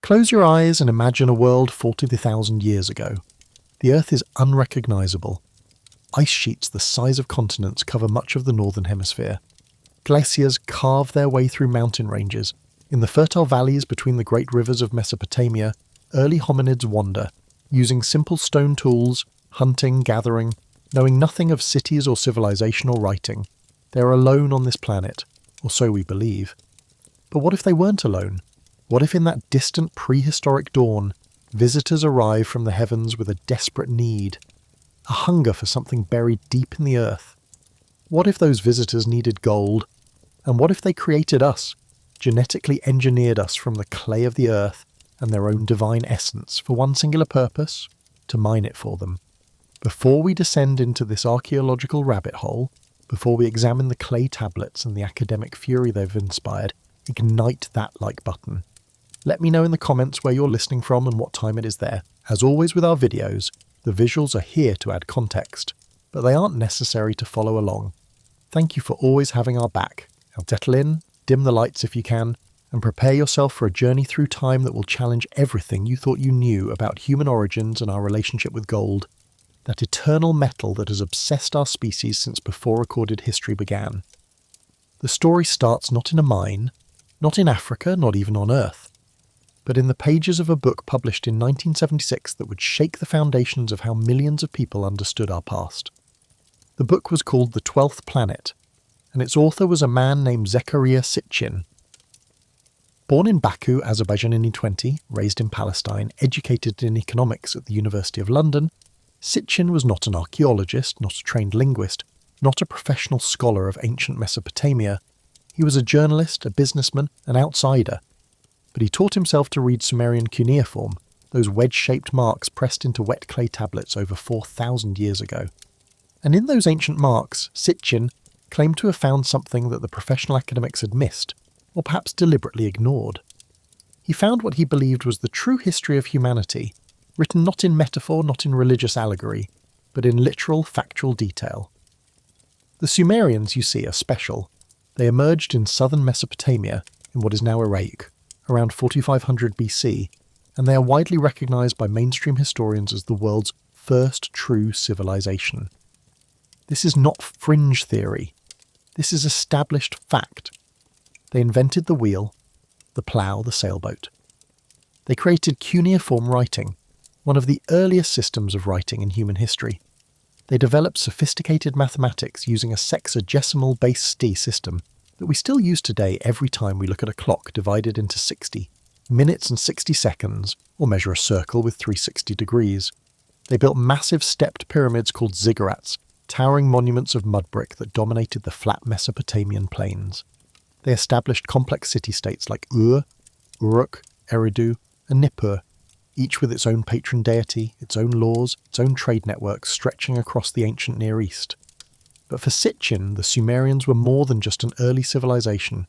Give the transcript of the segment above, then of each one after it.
Close your eyes and imagine a world 40,000 years ago. The Earth is unrecognisable. Ice sheets the size of continents cover much of the northern hemisphere. Glaciers carve their way through mountain ranges. In the fertile valleys between the great rivers of Mesopotamia, early hominids wander, using simple stone tools, hunting, gathering, knowing nothing of cities or civilization or writing. They are alone on this planet, or so we believe. But what if they weren't alone? What if in that distant prehistoric dawn, visitors arrive from the heavens with a desperate need, a hunger for something buried deep in the earth? What if those visitors needed gold? And what if they created us, genetically engineered us from the clay of the earth and their own divine essence for one singular purpose? To mine it for them. Before we descend into this archaeological rabbit hole, before we examine the clay tablets and the academic fury they've inspired, ignite that like button. Let me know in the comments where you're listening from and what time it is there. As always with our videos, the visuals are here to add context, but they aren't necessary to follow along. Thank you for always having our back. Now settle in, dim the lights if you can, and prepare yourself for a journey through time that will challenge everything you thought you knew about human origins and our relationship with gold, that eternal metal that has obsessed our species since before recorded history began. The story starts not in a mine, not in Africa, not even on Earth, but in the pages of a book published in 1976 that would shake the foundations of how millions of people understood our past. The book was called The 12th Planet, and its author was a man named Zecharia Sitchin. Born in Baku, Azerbaijan in 20, raised in Palestine, educated in economics at the University of London, Sitchin was not an archaeologist, not a trained linguist, not a professional scholar of ancient Mesopotamia. He was a journalist, a businessman, an outsider. But he taught himself to read Sumerian cuneiform, those wedge-shaped marks pressed into wet clay tablets over 4,000 years ago. And in those ancient marks, Sitchin claimed to have found something that the professional academics had missed, or perhaps deliberately ignored. He found what he believed was the true history of humanity, written not in metaphor, not in religious allegory, but in literal, factual detail. The Sumerians, you see, are special. They emerged in southern Mesopotamia, in what is now Iraq, around 4500 BC, and they are widely recognised by mainstream historians as the world's first true civilization. This is not fringe theory. This is established fact. They invented the wheel, the plough, the sailboat. They created cuneiform writing, one of the earliest systems of writing in human history. They developed sophisticated mathematics using a sexagesimal base D system that we still use today every time we look at a clock divided into 60, minutes and 60 seconds, or measure a circle with 360 degrees. They built massive stepped pyramids called ziggurats, towering monuments of mud brick that dominated the flat Mesopotamian plains. They established complex city-states like Ur, Uruk, Eridu, and Nippur, each with its own patron deity, its own laws, its own trade networks stretching across the ancient Near East. But for Sitchin, the Sumerians were more than just an early civilization.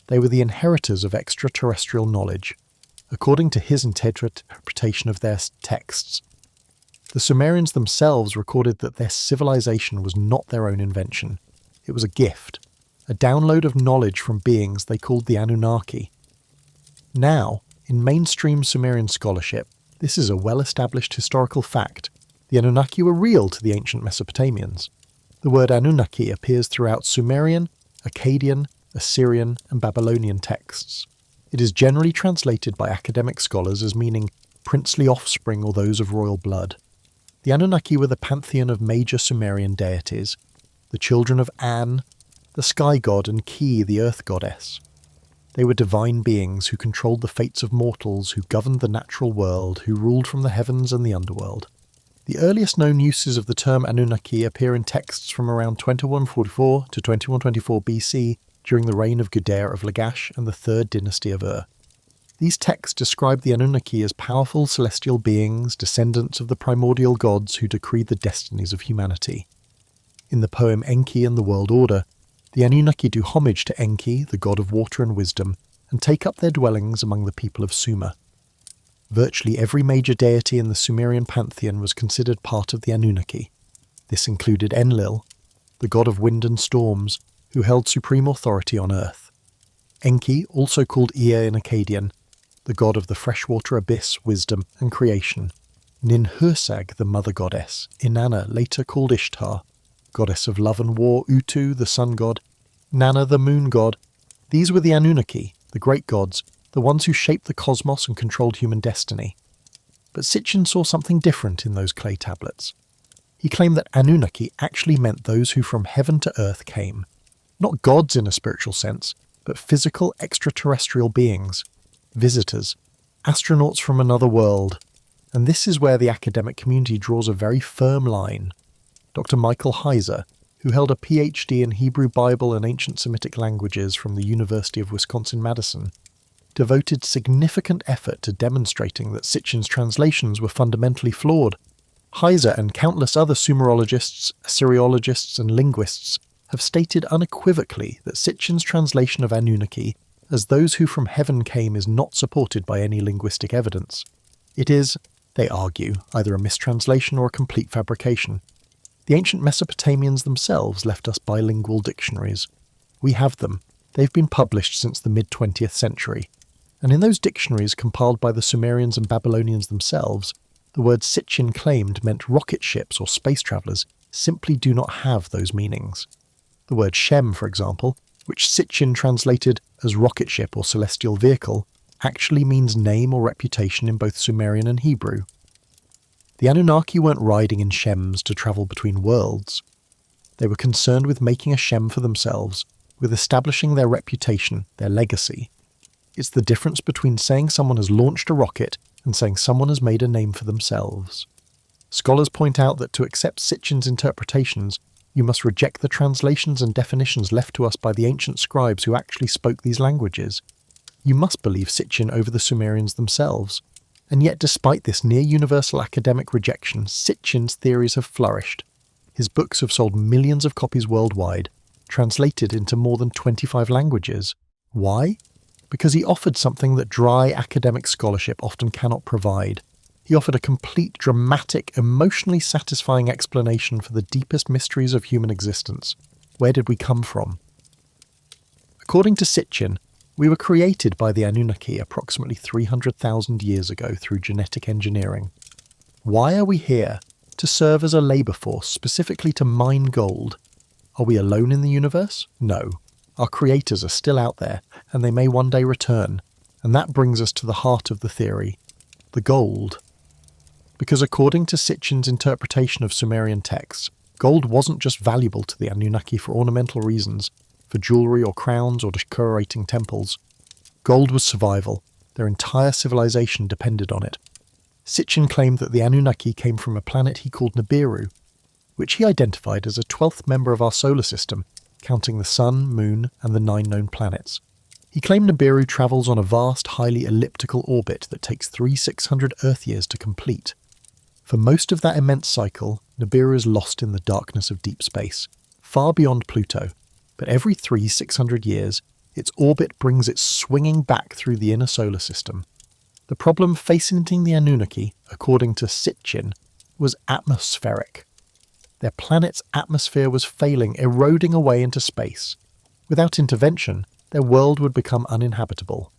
They were the inheritors of extraterrestrial knowledge, according to his interpretation of their texts. The Sumerians themselves recorded that their civilization was not their own invention. It was a gift, a download of knowledge from beings they called the Anunnaki. Now, in mainstream Sumerian scholarship, this is a well-established historical fact. The Anunnaki were real to the ancient Mesopotamians. The word Anunnaki appears throughout Sumerian, Akkadian, Assyrian, and Babylonian texts. It is generally translated by academic scholars as meaning princely offspring or those of royal blood. The Anunnaki were the pantheon of major Sumerian deities, the children of An, the sky god, and Ki, the earth goddess. They were divine beings who controlled the fates of mortals, who governed the natural world, who ruled from the heavens and the underworld. The earliest known uses of the term Anunnaki appear in texts from around 2144 to 2124 BC during the reign of Gudea of Lagash and the third dynasty of Ur. These texts describe the Anunnaki as powerful celestial beings, descendants of the primordial gods who decreed the destinies of humanity. In the poem Enki and the World Order, the Anunnaki do homage to Enki, the god of water and wisdom, and take up their dwellings among the people of Sumer. Virtually every major deity in the Sumerian pantheon was considered part of the Anunnaki. This included Enlil, the god of wind and storms, who held supreme authority on earth. Enki, also called Ea in Akkadian, the god of the freshwater abyss, wisdom, and creation. Ninhursag, the mother goddess. Inanna, later called Ishtar, goddess of love and war. Utu, the sun god. Nanna, the moon god. These were the Anunnaki, the great gods, the ones who shaped the cosmos and controlled human destiny. But Sitchin saw something different in those clay tablets. He claimed that Anunnaki actually meant those who from heaven to earth came. Not gods in a spiritual sense, but physical extraterrestrial beings, visitors, astronauts from another world. And this is where the academic community draws a very firm line. Dr. Michael Heiser, who held a PhD in Hebrew Bible and ancient Semitic languages from the University of Wisconsin-Madison, devoted significant effort to demonstrating that Sitchin's translations were fundamentally flawed. Heiser and countless other Sumerologists, Assyriologists, and linguists have stated unequivocally that Sitchin's translation of Anunnaki as those who from heaven came is not supported by any linguistic evidence. It is, they argue, either a mistranslation or a complete fabrication. The ancient Mesopotamians themselves left us bilingual dictionaries. We have them. They've been published since the mid-20th century. And in those dictionaries compiled by the Sumerians and Babylonians themselves, the word Sitchin claimed meant rocket ships or space travellers simply do not have those meanings. The word Shem, for example, which Sitchin translated as rocket ship or celestial vehicle, actually means name or reputation in both Sumerian and Hebrew. The Anunnaki weren't riding in Shems to travel between worlds. They were concerned with making a Shem for themselves, with establishing their reputation, their legacy. It's the difference between saying someone has launched a rocket and saying someone has made a name for themselves. Scholars point out that to accept Sitchin's interpretations, you must reject the translations and definitions left to us by the ancient scribes who actually spoke these languages. You must believe Sitchin over the Sumerians themselves. And yet despite this near-universal academic rejection, Sitchin's theories have flourished. His books have sold millions of copies worldwide, translated into more than 25 languages. Why? Because he offered something that dry academic scholarship often cannot provide. He offered a complete, dramatic, emotionally satisfying explanation for the deepest mysteries of human existence. Where did we come from? According to Sitchin, we were created by the Anunnaki approximately 300,000 years ago through genetic engineering. Why are we here? To serve as a labour force, specifically to mine gold. Are we alone in the universe? No. Our creators are still out there, and they may one day return. And that brings us to the heart of the theory. The gold. Because according to Sitchin's interpretation of Sumerian texts, gold wasn't just valuable to the Anunnaki for ornamental reasons, for jewellery or crowns or decorating temples. Gold was survival. Their entire civilization depended on it. Sitchin claimed that the Anunnaki came from a planet he called Nibiru, which he identified as a 12th member of our solar system, counting the Sun, Moon, and the 9 known planets. He claimed Nibiru travels on a vast, highly elliptical orbit that takes 3,600 Earth years to complete. For most of that immense cycle, Nibiru is lost in the darkness of deep space, far beyond Pluto, but every 3,600 years, its orbit brings it swinging back through the inner solar system. The problem facing the Anunnaki, according to Sitchin, was atmospheric. Their planet's atmosphere was failing, eroding away into space. Without intervention, their world would become uninhabitable.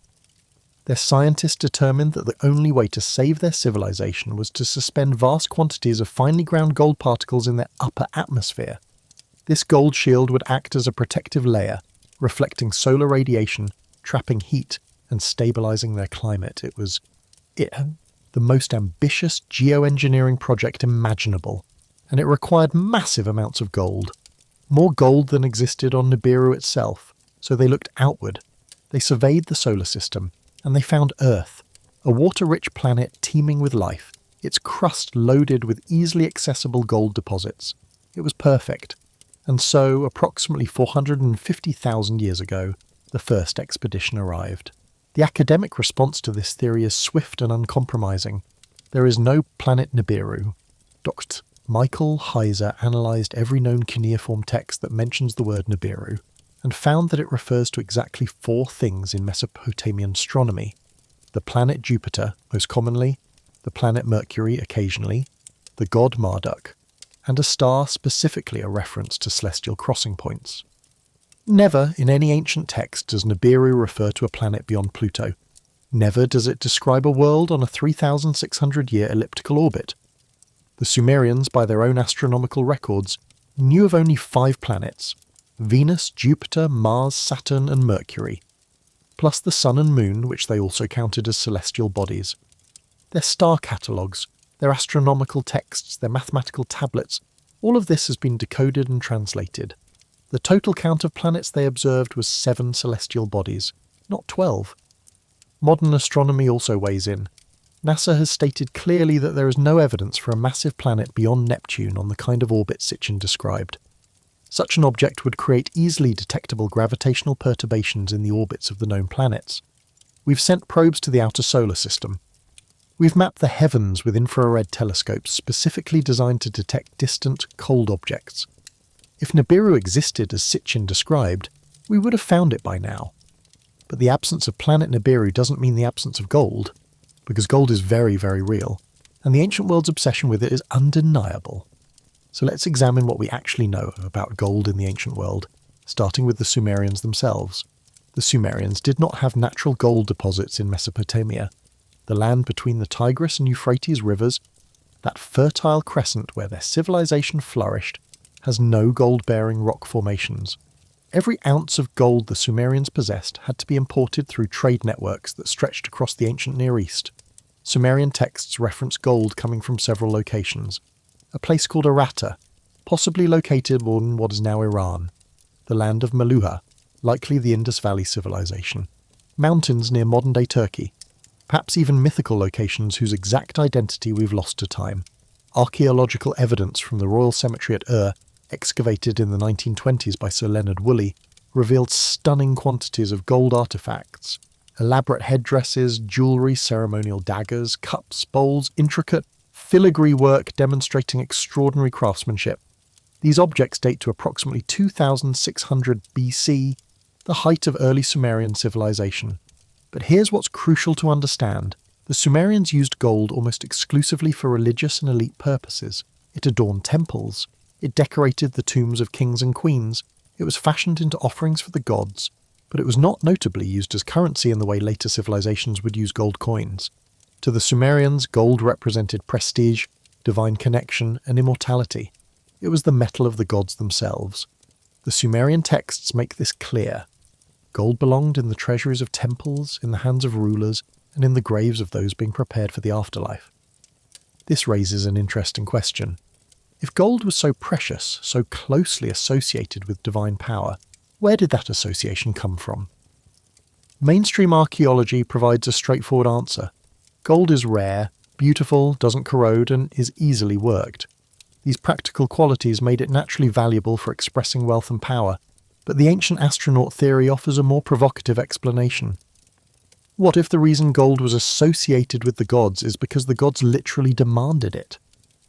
Their scientists determined that the only way to save their civilization was to suspend vast quantities of finely ground gold particles in their upper atmosphere. This gold shield would act as a protective layer, reflecting solar radiation, trapping heat, and stabilizing their climate. It was the most ambitious geoengineering project imaginable, and it required massive amounts of gold. More gold than existed on Nibiru itself, so they looked outward. They surveyed the solar system, and they found Earth, a water-rich planet teeming with life, its crust loaded with easily accessible gold deposits. It was perfect. And so, approximately 450,000 years ago, the first expedition arrived. The academic response to this theory is swift and uncompromising. There is no planet Nibiru. Dr. Michael Heiser analysed every known cuneiform text that mentions the word Nibiru, and found that it refers to exactly 4 things in Mesopotamian astronomy: the planet Jupiter, most commonly, the planet Mercury occasionally, the god Marduk, and a star, specifically a reference to celestial crossing points. Never in any ancient text does Nibiru refer to a planet beyond Pluto. Never does it describe a world on a 3,600-year elliptical orbit. The Sumerians, by their own astronomical records, knew of only 5 planets: Venus, Jupiter, Mars, Saturn and Mercury, plus the Sun and Moon, which they also counted as celestial bodies. Their star catalogues, their astronomical texts, their mathematical tablets, all of this has been decoded and translated. The total count of planets they observed was 7 celestial bodies, not 12. Modern astronomy also weighs in. NASA has stated clearly that there is no evidence for a massive planet beyond Neptune on the kind of orbit Sitchin described. Such an object would create easily detectable gravitational perturbations in the orbits of the known planets. We've sent probes to the outer solar system. We've mapped the heavens with infrared telescopes specifically designed to detect distant, cold objects. If Nibiru existed as Sitchin described, we would have found it by now. But the absence of planet Nibiru doesn't mean the absence of gold, because gold is very, very real, and the ancient world's obsession with it is undeniable. So let's examine what we actually know about gold in the ancient world, starting with the Sumerians themselves. The Sumerians did not have natural gold deposits in Mesopotamia. The land between the Tigris and Euphrates rivers, that fertile crescent where their civilization flourished, has no gold-bearing rock formations. Every ounce of gold the Sumerians possessed had to be imported through trade networks that stretched across the ancient Near East. Sumerian texts reference gold coming from several locations. A place called Aratta, possibly located in what is now Iran. The land of Meluha, likely the Indus Valley civilization. Mountains near modern-day Turkey. Perhaps even mythical locations whose exact identity we've lost to time. Archaeological evidence from the Royal Cemetery at Ur, excavated in the 1920s by Sir Leonard Woolley, revealed stunning quantities of gold artefacts. Elaborate headdresses, jewellery, ceremonial daggers, cups, bowls, intricate, filigree work demonstrating extraordinary craftsmanship. These objects date to approximately 2600 BC, the height of early Sumerian civilization. But here's what's crucial to understand. The Sumerians used gold almost exclusively for religious and elite purposes. It adorned temples. It decorated the tombs of kings and queens. It was fashioned into offerings for the gods. But it was not notably used as currency in the way later civilizations would use gold coins. To the Sumerians, gold represented prestige, divine connection, and immortality. It was the metal of the gods themselves. The Sumerian texts make this clear. Gold belonged in the treasuries of temples, in the hands of rulers, and in the graves of those being prepared for the afterlife. This raises an interesting question. If gold was so precious, so closely associated with divine power, where did that association come from? Mainstream archaeology provides a straightforward answer. Gold is rare, beautiful, doesn't corrode, and is easily worked. These practical qualities made it naturally valuable for expressing wealth and power, but the ancient astronaut theory offers a more provocative explanation. What if the reason gold was associated with the gods is because the gods literally demanded it?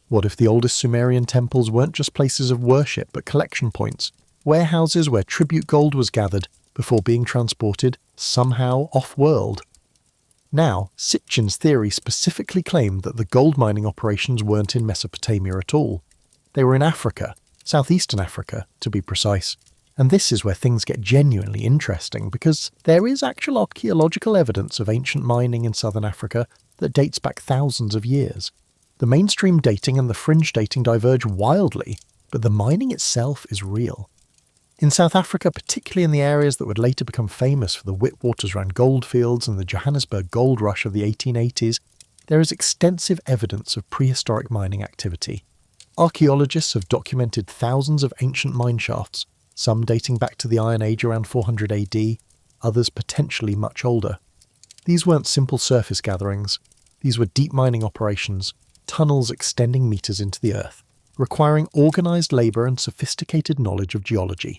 What if the oldest Sumerian temples weren't just places of worship but collection points, warehouses where tribute gold was gathered before being transported, somehow, off-world? Now, Sitchin's theory specifically claimed that the gold mining operations weren't in Mesopotamia at all. They were in Africa, southeastern Africa, to be precise. And this is where things get genuinely interesting, because there is actual archaeological evidence of ancient mining in southern Africa that dates back thousands of years. The mainstream dating and the fringe dating diverge wildly, but the mining itself is real. In South Africa, particularly in the areas that would later become famous for the Witwatersrand goldfields and the Johannesburg gold rush of the 1880s, there is extensive evidence of prehistoric mining activity. Archaeologists have documented thousands of ancient mine shafts, some dating back to the Iron Age around 400 AD, others potentially much older. These weren't simple surface gatherings. These were deep mining operations, tunnels extending meters into the earth, requiring organised labour and sophisticated knowledge of geology.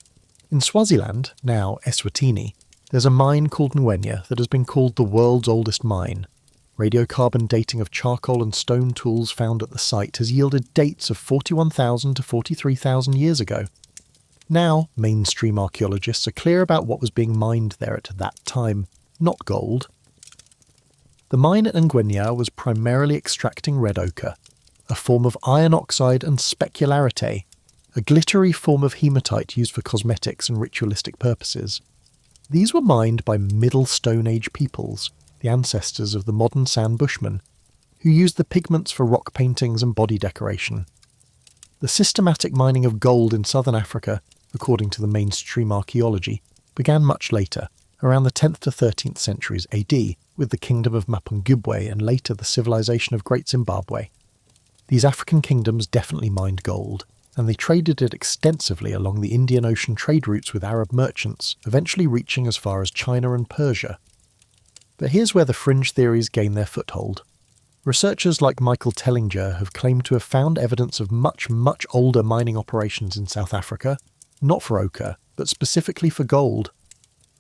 In Swaziland, now Eswatini, there's a mine called Ngwenya that has been called the world's oldest mine. Radiocarbon dating of charcoal and stone tools found at the site has yielded dates of 41,000 to 43,000 years ago. Now, mainstream archaeologists are clear about what was being mined there at that time, not gold. The mine at Ngwenya was primarily extracting red ochre, a form of iron oxide and specularite, a glittery form of hematite used for cosmetics and ritualistic purposes. These were mined by Middle Stone Age peoples, the ancestors of the modern San Bushmen, who used the pigments for rock paintings and body decoration. The systematic mining of gold in southern Africa, according to the mainstream archaeology, began much later, around the 10th to 13th centuries AD, with the kingdom of Mapungubwe and later the civilization of Great Zimbabwe. These African kingdoms definitely mined gold, and they traded it extensively along the Indian Ocean trade routes with Arab merchants, eventually reaching as far as China and Persia. But here's where the fringe theories gain their foothold. Researchers like Michael Tellinger have claimed to have found evidence of much, much older mining operations in South Africa, not for ochre, but specifically for gold.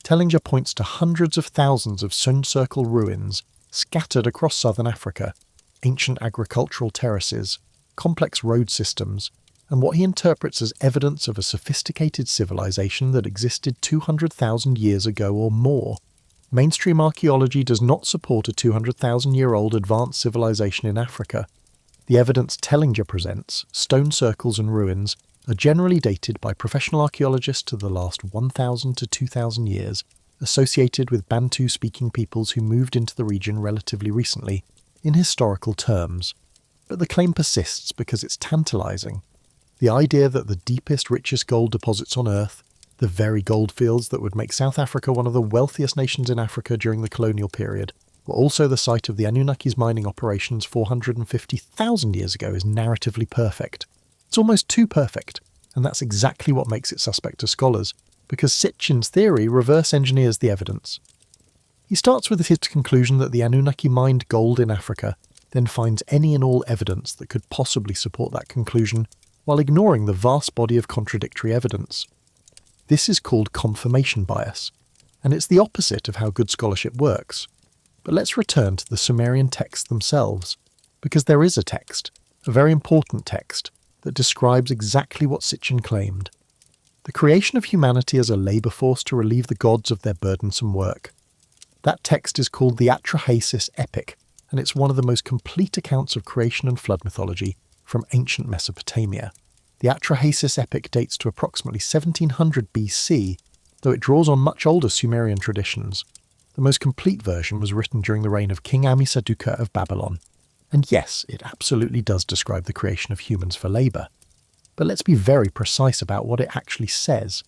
Tellinger points to hundreds of thousands of sun circle ruins scattered across southern Africa, ancient agricultural terraces, complex road systems, and what he interprets as evidence of a sophisticated civilization that existed 200,000 years ago or more. Mainstream archaeology does not support a 200,000-year-old advanced civilization in Africa. The evidence Tellinger presents, stone circles and ruins, are generally dated by professional archaeologists to the last 1,000 to 2,000 years, associated with Bantu-speaking peoples who moved into the region relatively recently, in historical terms. But the claim persists because it's tantalizing. The idea that the deepest, richest gold deposits on Earth, the very goldfields that would make South Africa one of the wealthiest nations in Africa during the colonial period, were also the site of the Anunnaki's mining operations 450,000 years ago is narratively perfect. It's almost too perfect, and that's exactly what makes it suspect to scholars, because Sitchin's theory reverse engineers the evidence. He starts with his conclusion that the Anunnaki mined gold in Africa, then finds any and all evidence that could possibly support that conclusion, while ignoring the vast body of contradictory evidence. This is called confirmation bias, and it's the opposite of how good scholarship works. But let's return to the Sumerian texts themselves, because there is a text, a very important text, that describes exactly what Sitchin claimed. The creation of humanity as a labour force to relieve the gods of their burdensome work. That text is called the Atrahasis Epic, and it's one of the most complete accounts of creation and flood mythology from ancient Mesopotamia. The Atrahasis Epic dates to approximately 1700 BC, though it draws on much older Sumerian traditions. The most complete version was written during the reign of King Amisaduqa of Babylon. And yes, it absolutely does describe the creation of humans for labour. But let's be very precise about what it actually says.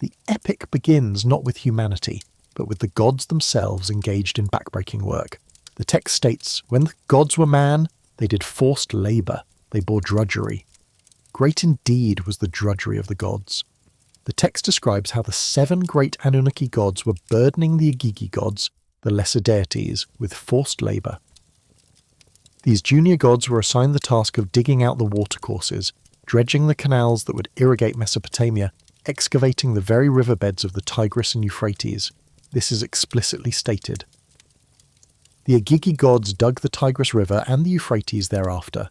The epic begins not with humanity, but with the gods themselves engaged in backbreaking work. The text states, when the gods were man, they did forced labour, they bore drudgery. Great indeed was the drudgery of the gods. The text describes how the 7 great Anunnaki gods were burdening the Igigi gods, the lesser deities, with forced labour. These junior gods were assigned the task of digging out the watercourses, dredging the canals that would irrigate Mesopotamia, excavating the very riverbeds of the Tigris and Euphrates. This is explicitly stated. The Igigi gods dug the Tigris River and the Euphrates thereafter.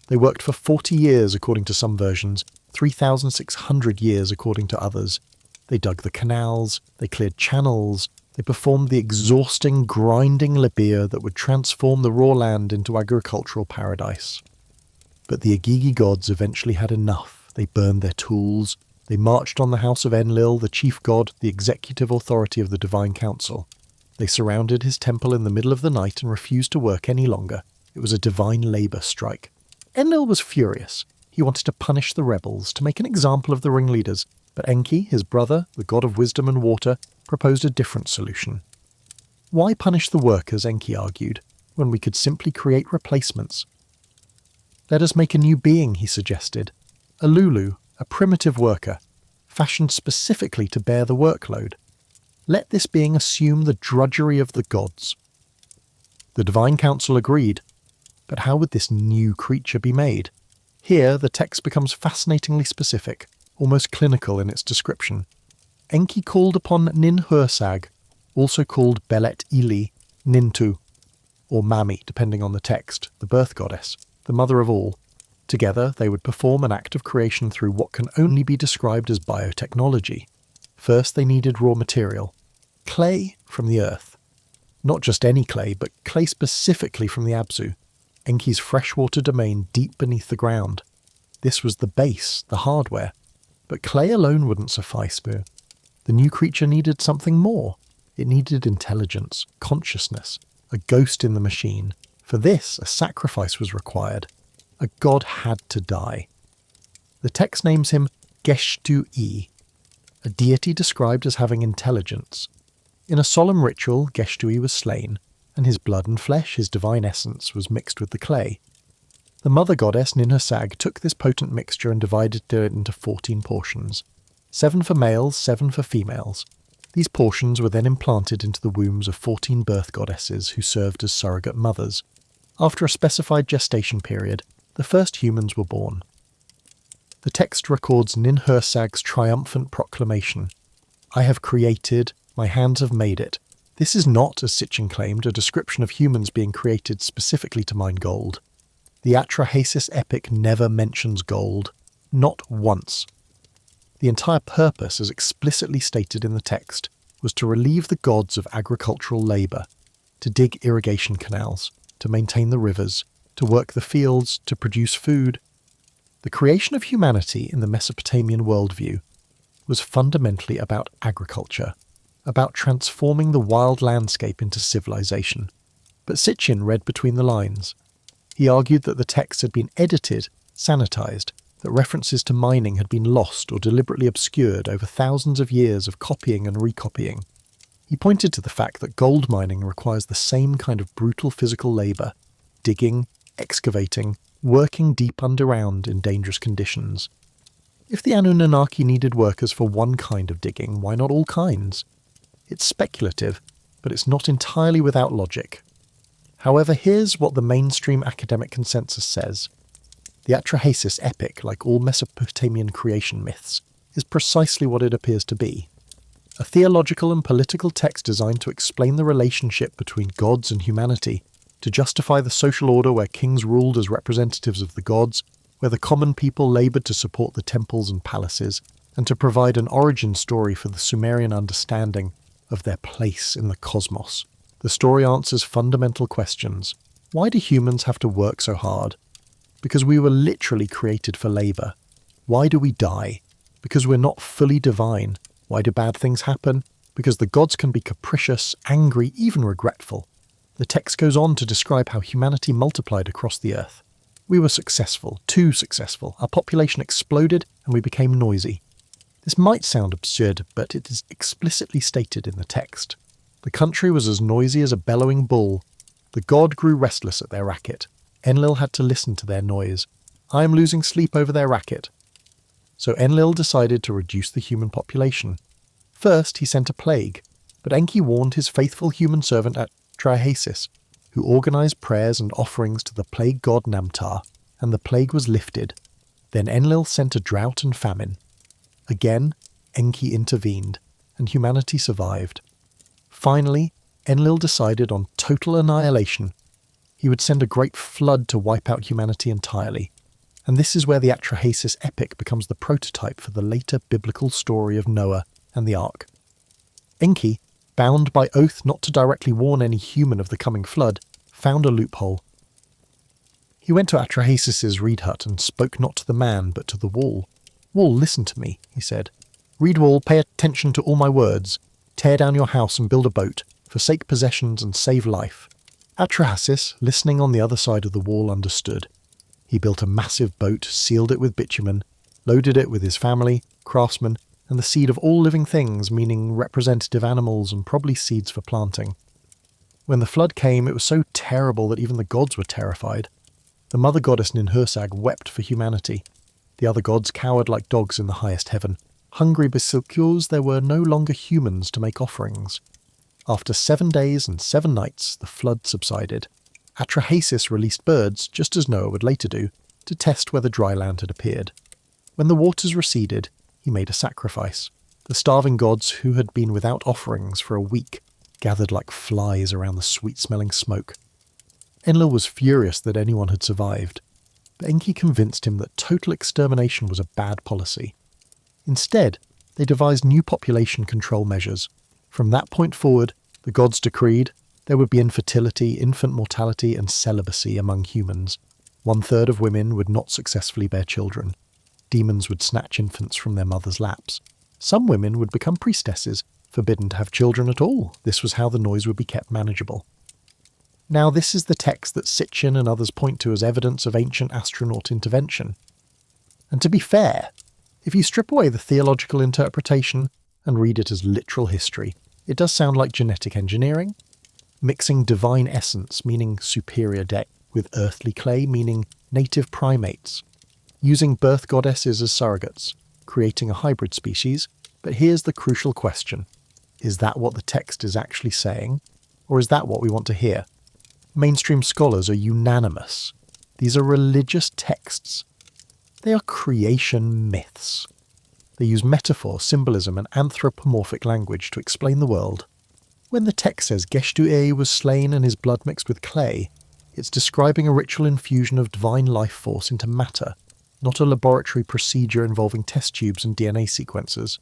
They worked for 40 years according to some versions, 3,600 years according to others. They dug the canals, they cleared channels, they performed the exhausting, grinding labor that would transform the raw land into agricultural paradise. But the Igigi gods eventually had enough. They burned their tools. They marched on the house of Enlil, the chief god, the executive authority of the divine council. They surrounded his temple in the middle of the night and refused to work any longer. It was a divine labour strike. Enlil was furious. He wanted to punish the rebels, to make an example of the ringleaders, but Enki, his brother, the god of wisdom and water, proposed a different solution. Why punish the workers, Enki argued, when we could simply create replacements? Let us make a new being, he suggested. A Lulu, a primitive worker, fashioned specifically to bear the workload. Let this being assume the drudgery of the gods. The divine council agreed, but how would this new creature be made? Here, the text becomes fascinatingly specific, almost clinical in its description. Enki called upon Nin-Hursag, also called Belet Ili, Nintu, or Mami, depending on the text, the birth goddess, the mother of all. Together, they would perform an act of creation through what can only be described as biotechnology. First, they needed raw material. Clay from the earth. Not just any clay, but clay specifically from the Abzu, Enki's freshwater domain deep beneath the ground. This was the base, the hardware. But clay alone wouldn't suffice. The new creature needed something more. It needed intelligence, consciousness. a ghost in the machine. For this, a sacrifice was required. A god had to die. The text names him Geshtu-i, a deity described as having intelligence. In a solemn ritual, Geshtu-i was slain, and his blood and flesh, his divine essence, was mixed with the clay. The mother goddess Ninhursag took this potent mixture and divided it into 14 portions, 7 for males, 7 for females. These portions were then implanted into the wombs of 14 birth goddesses who served as surrogate mothers. After a specified gestation period, the first humans were born. The text records Ninhursag's triumphant proclamation, "I have created, my hands have made it." This is not, as Sitchin claimed, a description of humans being created specifically to mine gold. The Atrahasis Epic never mentions gold, not once. The entire purpose, as explicitly stated in the text, was to relieve the gods of agricultural labour, to dig irrigation canals, to maintain the rivers, to work the fields, to produce food. The creation of humanity in the Mesopotamian worldview was fundamentally about agriculture, about transforming the wild landscape into civilization. But Sitchin read between the lines. He argued that the text had been edited, sanitized, that references to mining had been lost or deliberately obscured over thousands of years of copying and recopying. He pointed to the fact that gold mining requires the same kind of brutal physical labour, digging, excavating, working deep underground in dangerous conditions. If the Anunnaki needed workers for one kind of digging, why not all kinds? It's speculative, but it's not entirely without logic. However, here's what the mainstream academic consensus says. The Atrahasis Epic, like all Mesopotamian creation myths, is precisely what it appears to be. A theological and political text designed to explain the relationship between gods and humanity, to justify the social order where kings ruled as representatives of the gods, where the common people laboured to support the temples and palaces, and to provide an origin story for the Sumerian understanding of their place in the cosmos. The story answers fundamental questions. Why do humans have to work so hard? Because we were literally created for labour. Why do we die? Because we're not fully divine. Why do bad things happen? Because the gods can be capricious, angry, even regretful. The text goes on to describe how humanity multiplied across the earth. We were successful, too successful. Our population exploded and we became noisy. This might sound absurd, but it is explicitly stated in the text. The country was as noisy as a bellowing bull. The god grew restless at their racket. Enlil had to listen to their noise. I am losing sleep over their racket. So Enlil decided to reduce the human population. First, he sent a plague, but Enki warned his faithful human servant Atrahasis, who organised prayers and offerings to the plague god Namtar, and the plague was lifted. Then Enlil sent a drought and famine. Again, Enki intervened, and humanity survived. Finally, Enlil decided on total annihilation. He would send a great flood to wipe out humanity entirely. And this is where the Atrahasis Epic becomes the prototype for the later biblical story of Noah and the Ark. Enki, bound by oath not to directly warn any human of the coming flood, found a loophole. He went to Atrahasis' reed hut and spoke not to the man but to the wall. "Wall, listen to me," he said. "Reed wall, pay attention to all my words. Tear down your house and build a boat. Forsake possessions and save life." Atrahasis, listening on the other side of the wall, understood. He built a massive boat, sealed it with bitumen, loaded it with his family, craftsmen, and the seed of all living things, meaning representative animals and probably seeds for planting. When the flood came, it was so terrible that even the gods were terrified. The mother goddess Ninhursag wept for humanity. The other gods cowered like dogs in the highest heaven, hungry because there were no longer humans to make offerings. After 7 days and 7 nights, the flood subsided. Atrahasis released birds, just as Noah would later do, to test whether dry land had appeared. When the waters receded, he made a sacrifice. The starving gods, who had been without offerings for a week, gathered like flies around the sweet-smelling smoke. Enlil was furious that anyone had survived, but Enki convinced him that total extermination was a bad policy. Instead, they devised new population control measures. From that point forward, the gods decreed there would be infertility, infant mortality, and celibacy among humans. 1/3 of women would not successfully bear children. Demons would snatch infants from their mothers' laps. Some women would become priestesses, forbidden to have children at all. This was how the noise would be kept manageable. Now this is the text that Sitchin and others point to as evidence of ancient astronaut intervention. And to be fair, if you strip away the theological interpretation and read it as literal history, it does sound like genetic engineering, mixing divine essence, meaning superior depth, with earthly clay, meaning native primates, using birth goddesses as surrogates, creating a hybrid species. But here's the crucial question. Is that what the text is actually saying? Or is that what we want to hear? Mainstream scholars are unanimous. These are religious texts. They are creation myths. They use metaphor, symbolism, and anthropomorphic language to explain the world. When the text says Geshtu-e was slain and his blood mixed with clay, it's describing a ritual infusion of divine life force into matter, not a laboratory procedure involving test tubes and DNA sequences.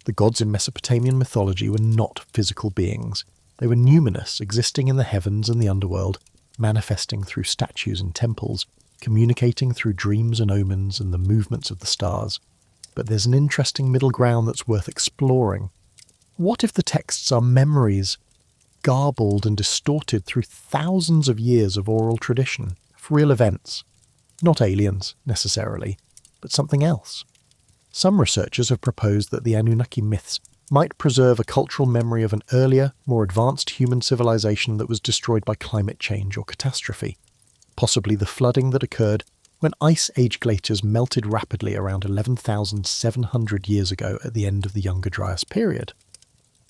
The gods in Mesopotamian mythology were not physical beings. They were numinous, existing in the heavens and the underworld, manifesting through statues and temples, communicating through dreams and omens and the movements of the stars. But there's an interesting middle ground that's worth exploring. What if the texts are memories, garbled and distorted through thousands of years of oral tradition, of real events? Not aliens, necessarily, but something else. Some researchers have proposed that the Anunnaki myths might preserve a cultural memory of an earlier, more advanced human civilization that was destroyed by climate change or catastrophe, possibly the flooding that occurred when Ice Age glaciers melted rapidly around 11,700 years ago at the end of the Younger Dryas period.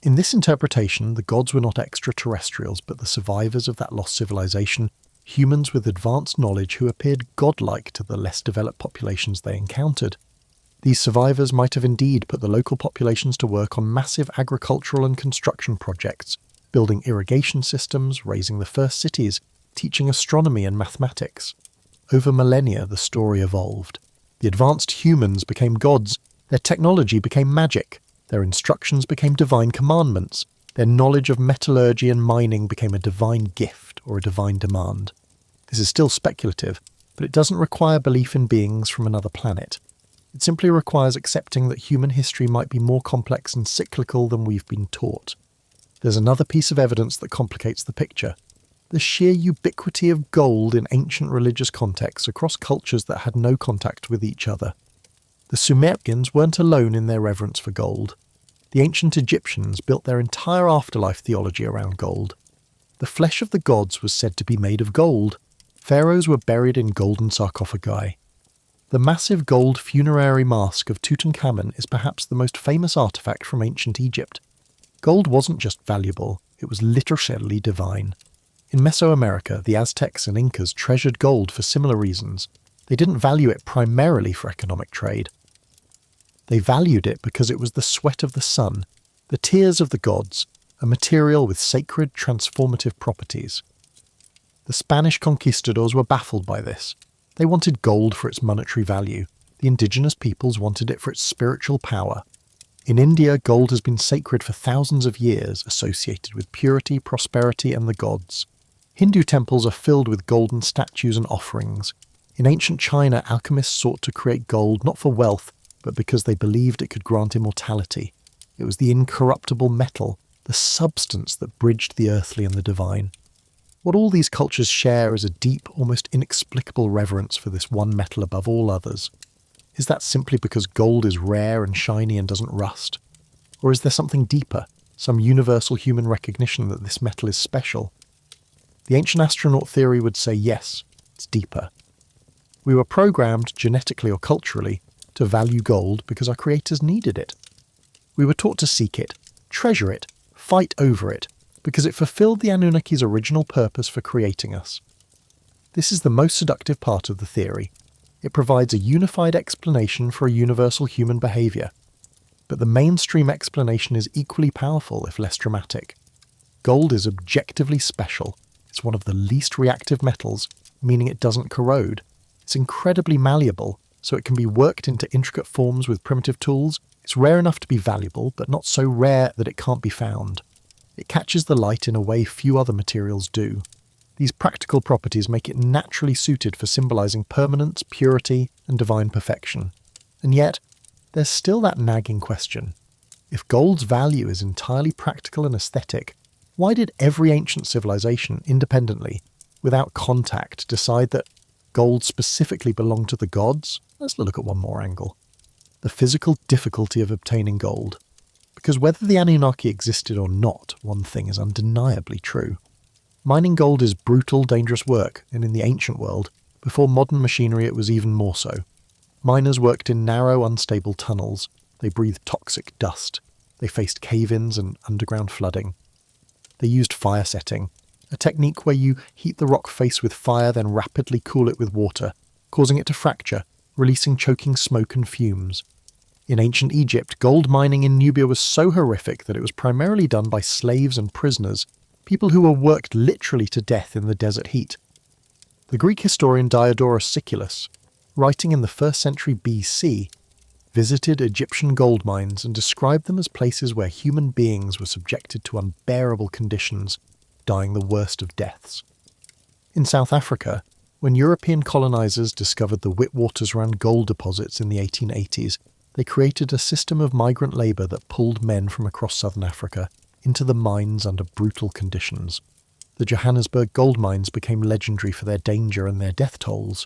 In this interpretation, the gods were not extraterrestrials, but the survivors of that lost civilization, humans with advanced knowledge who appeared godlike to the less developed populations they encountered. These survivors might have indeed put the local populations to work on massive agricultural and construction projects, building irrigation systems, raising the first cities, teaching astronomy and mathematics. Over millennia, the story evolved. The advanced humans became gods, their technology became magic, their instructions became divine commandments, their knowledge of metallurgy and mining became a divine gift or a divine demand. This is still speculative, but it doesn't require belief in beings from another planet. It simply requires accepting that human history might be more complex and cyclical than we've been taught. There's another piece of evidence that complicates the picture. The sheer ubiquity of gold in ancient religious contexts across cultures that had no contact with each other. The Sumerians weren't alone in their reverence for gold. The ancient Egyptians built their entire afterlife theology around gold. The flesh of the gods was said to be made of gold. Pharaohs were buried in golden sarcophagi. The massive gold funerary mask of Tutankhamun is perhaps the most famous artifact from ancient Egypt. Gold wasn't just valuable, it was literally divine. In Mesoamerica, the Aztecs and Incas treasured gold for similar reasons. They didn't value it primarily for economic trade. They valued it because it was the sweat of the sun, the tears of the gods, a material with sacred transformative properties. The Spanish conquistadors were baffled by this. They wanted gold for its monetary value. The indigenous peoples wanted it for its spiritual power. In India, gold has been sacred for thousands of years, associated with purity, prosperity, and the gods. Hindu temples are filled with golden statues and offerings. In ancient China, alchemists sought to create gold not for wealth, but because they believed it could grant immortality. It was the incorruptible metal, the substance that bridged the earthly and the divine. What all these cultures share is a deep, almost inexplicable reverence for this one metal above all others. Is that simply because gold is rare and shiny and doesn't rust? Or is there something deeper, some universal human recognition that this metal is special? The ancient astronaut theory would say yes, it's deeper. We were programmed, genetically or culturally, to value gold because our creators needed it. We were taught to seek it, treasure it, fight over it, because it fulfilled the Anunnaki's original purpose for creating us. This is the most seductive part of the theory. It provides a unified explanation for a universal human behaviour. But the mainstream explanation is equally powerful, if less dramatic. Gold is objectively special. It's one of the least reactive metals, meaning it doesn't corrode. It's incredibly malleable, so it can be worked into intricate forms with primitive tools. It's rare enough to be valuable, but not so rare that it can't be found. It catches the light in a way few other materials do. These practical properties make it naturally suited for symbolizing permanence, purity, and divine perfection. And yet, there's still that nagging question. If gold's value is entirely practical and aesthetic, Why did every ancient civilization, independently, without contact, decide that gold specifically belonged to the gods? Let's look at one more angle. The physical difficulty of obtaining gold. Because whether the Anunnaki existed or not, one thing is undeniably true. Mining gold is brutal, dangerous work, and in the ancient world, before modern machinery it was even more so. Miners worked in narrow, unstable tunnels. They breathed toxic dust. They faced cave-ins and underground flooding. They used fire setting, a technique where you heat the rock face with fire, then rapidly cool it with water, causing it to fracture, releasing choking smoke and fumes. In ancient Egypt, gold mining in Nubia was so horrific that it was primarily done by slaves and prisoners, people who were worked literally to death in the desert heat. The Greek historian Diodorus Siculus, writing in the 1st century BC, visited Egyptian gold mines and described them as places where human beings were subjected to unbearable conditions, dying the worst of deaths. In South Africa, when European colonizers discovered the Witwatersrand gold deposits in the 1880s, they created a system of migrant labor that pulled men from across southern Africa into the mines under brutal conditions. The Johannesburg gold mines became legendary for their danger and their death tolls.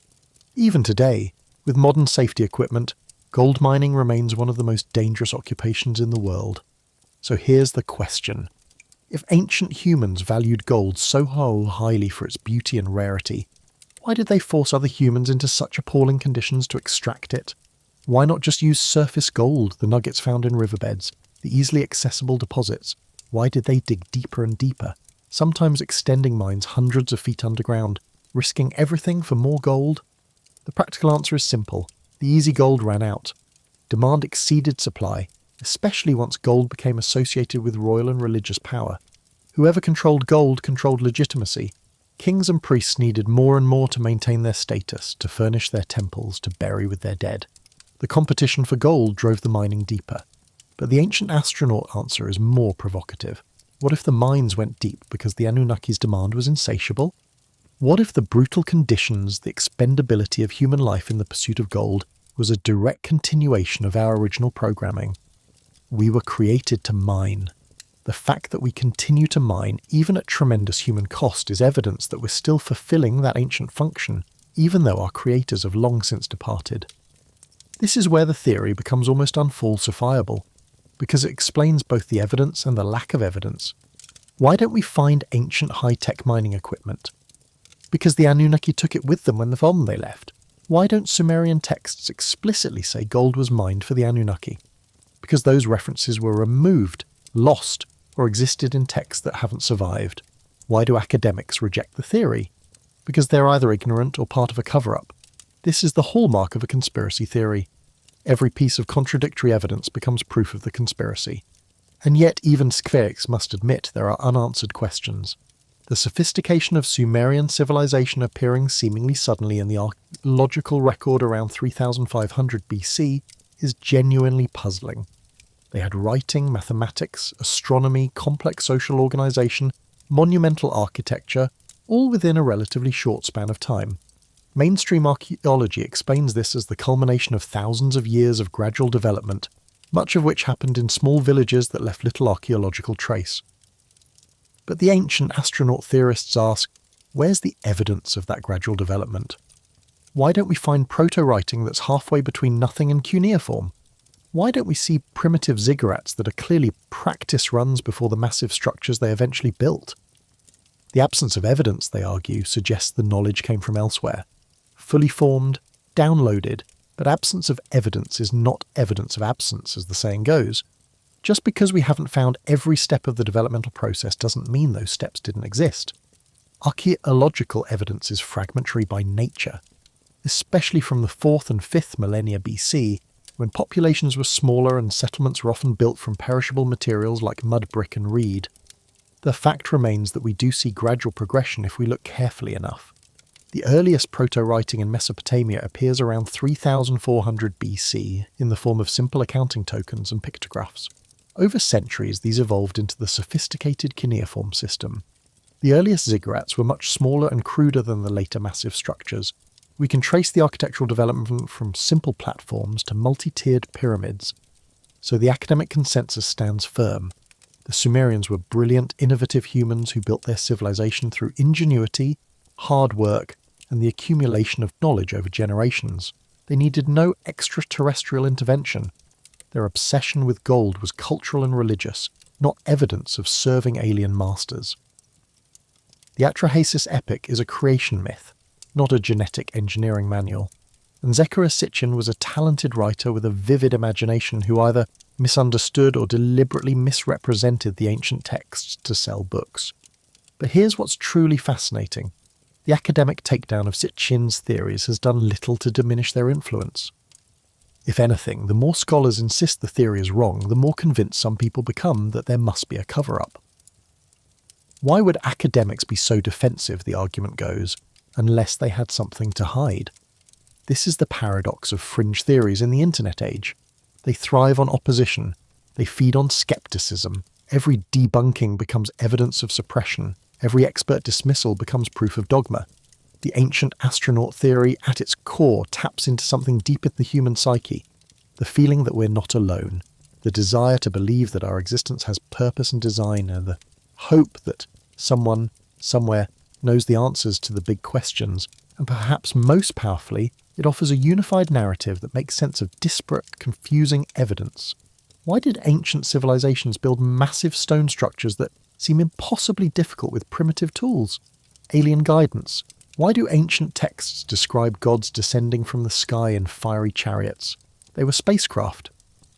Even today, with modern safety equipment, gold mining remains one of the most dangerous occupations in the world. So here's the question. If ancient humans valued gold so highly for its beauty and rarity, why did they force other humans into such appalling conditions to extract it? Why not just use surface gold, the nuggets found in riverbeds, the easily accessible deposits? Why did they dig deeper and deeper, sometimes extending mines hundreds of feet underground, risking everything for more gold? The practical answer is simple. The easy gold ran out. Demand exceeded supply, especially once gold became associated with royal and religious power. Whoever controlled gold controlled legitimacy. Kings and priests needed more and more to maintain their status, to furnish their temples, to bury with their dead. The competition for gold drove the mining deeper. But the ancient astronaut answer is more provocative. What if the mines went deep because the Anunnaki's demand was insatiable? What if the brutal conditions, the expendability of human life in the pursuit of gold, was a direct continuation of our original programming? We were created to mine. The fact that we continue to mine, even at tremendous human cost, is evidence that we're still fulfilling that ancient function, even though our creators have long since departed. This is where the theory becomes almost unfalsifiable, because it explains both the evidence and the lack of evidence. Why don't we find ancient high-tech mining equipment? Because the Anunnaki took it with them when they left. Why don't Sumerian texts explicitly say gold was mined for the Anunnaki? Because those references were removed, lost, or existed in texts that haven't survived. Why do academics reject the theory? Because they're either ignorant or part of a cover-up. This is the hallmark of a conspiracy theory. Every piece of contradictory evidence becomes proof of the conspiracy. And yet even skeptics must admit there are unanswered questions. The sophistication of Sumerian civilization appearing seemingly suddenly in the archaeological record around 3500 BC is genuinely puzzling. They had writing, mathematics, astronomy, complex social organization, monumental architecture, all within a relatively short span of time. Mainstream archaeology explains this as the culmination of thousands of years of gradual development, much of which happened in small villages that left little archaeological trace. But the ancient astronaut theorists ask, where's the evidence of that gradual development? Why don't we find proto-writing that's halfway between nothing and cuneiform? Why don't we see primitive ziggurats that are clearly practice runs before the massive structures they eventually built? The absence of evidence, they argue, suggests the knowledge came from elsewhere. Fully formed, downloaded, but absence of evidence is not evidence of absence, as the saying goes. Just because we haven't found every step of the developmental process doesn't mean those steps didn't exist. Archaeological evidence is fragmentary by nature, especially from the 4th and 5th millennia BC, when populations were smaller and settlements were often built from perishable materials like mud, brick and reed. The fact remains that we do see gradual progression if we look carefully enough. The earliest proto-writing in Mesopotamia appears around 3400 BC in the form of simple accounting tokens and pictographs. Over centuries, these evolved into the sophisticated cuneiform system. The earliest ziggurats were much smaller and cruder than the later massive structures. We can trace the architectural development from simple platforms to multi-tiered pyramids. So the academic consensus stands firm. The Sumerians were brilliant, innovative humans who built their civilization through ingenuity, hard work, and the accumulation of knowledge over generations. They needed no extraterrestrial intervention. Their obsession with gold was cultural and religious, not evidence of serving alien masters. The Atrahasis Epic is a creation myth, not a genetic engineering manual. And Zecharia Sitchin was a talented writer with a vivid imagination who either misunderstood or deliberately misrepresented the ancient texts to sell books. But here's what's truly fascinating. The academic takedown of Sitchin's theories has done little to diminish their influence. If anything, the more scholars insist the theory is wrong, the more convinced some people become that there must be a cover-up. Why would academics be so defensive, the argument goes, unless they had something to hide? This is the paradox of fringe theories in the internet age. They thrive on opposition. They feed on skepticism. Every debunking becomes evidence of suppression. Every expert dismissal becomes proof of dogma. The ancient astronaut theory, at its core, taps into something deep in the human psyche. The feeling that we're not alone. The desire to believe that our existence has purpose and design, and the hope that someone, somewhere, knows the answers to the big questions. And perhaps most powerfully, it offers a unified narrative that makes sense of disparate, confusing evidence. Why did ancient civilizations build massive stone structures that seem impossibly difficult with primitive tools? Alien guidance. Why do ancient texts describe gods descending from the sky in fiery chariots? They were spacecraft.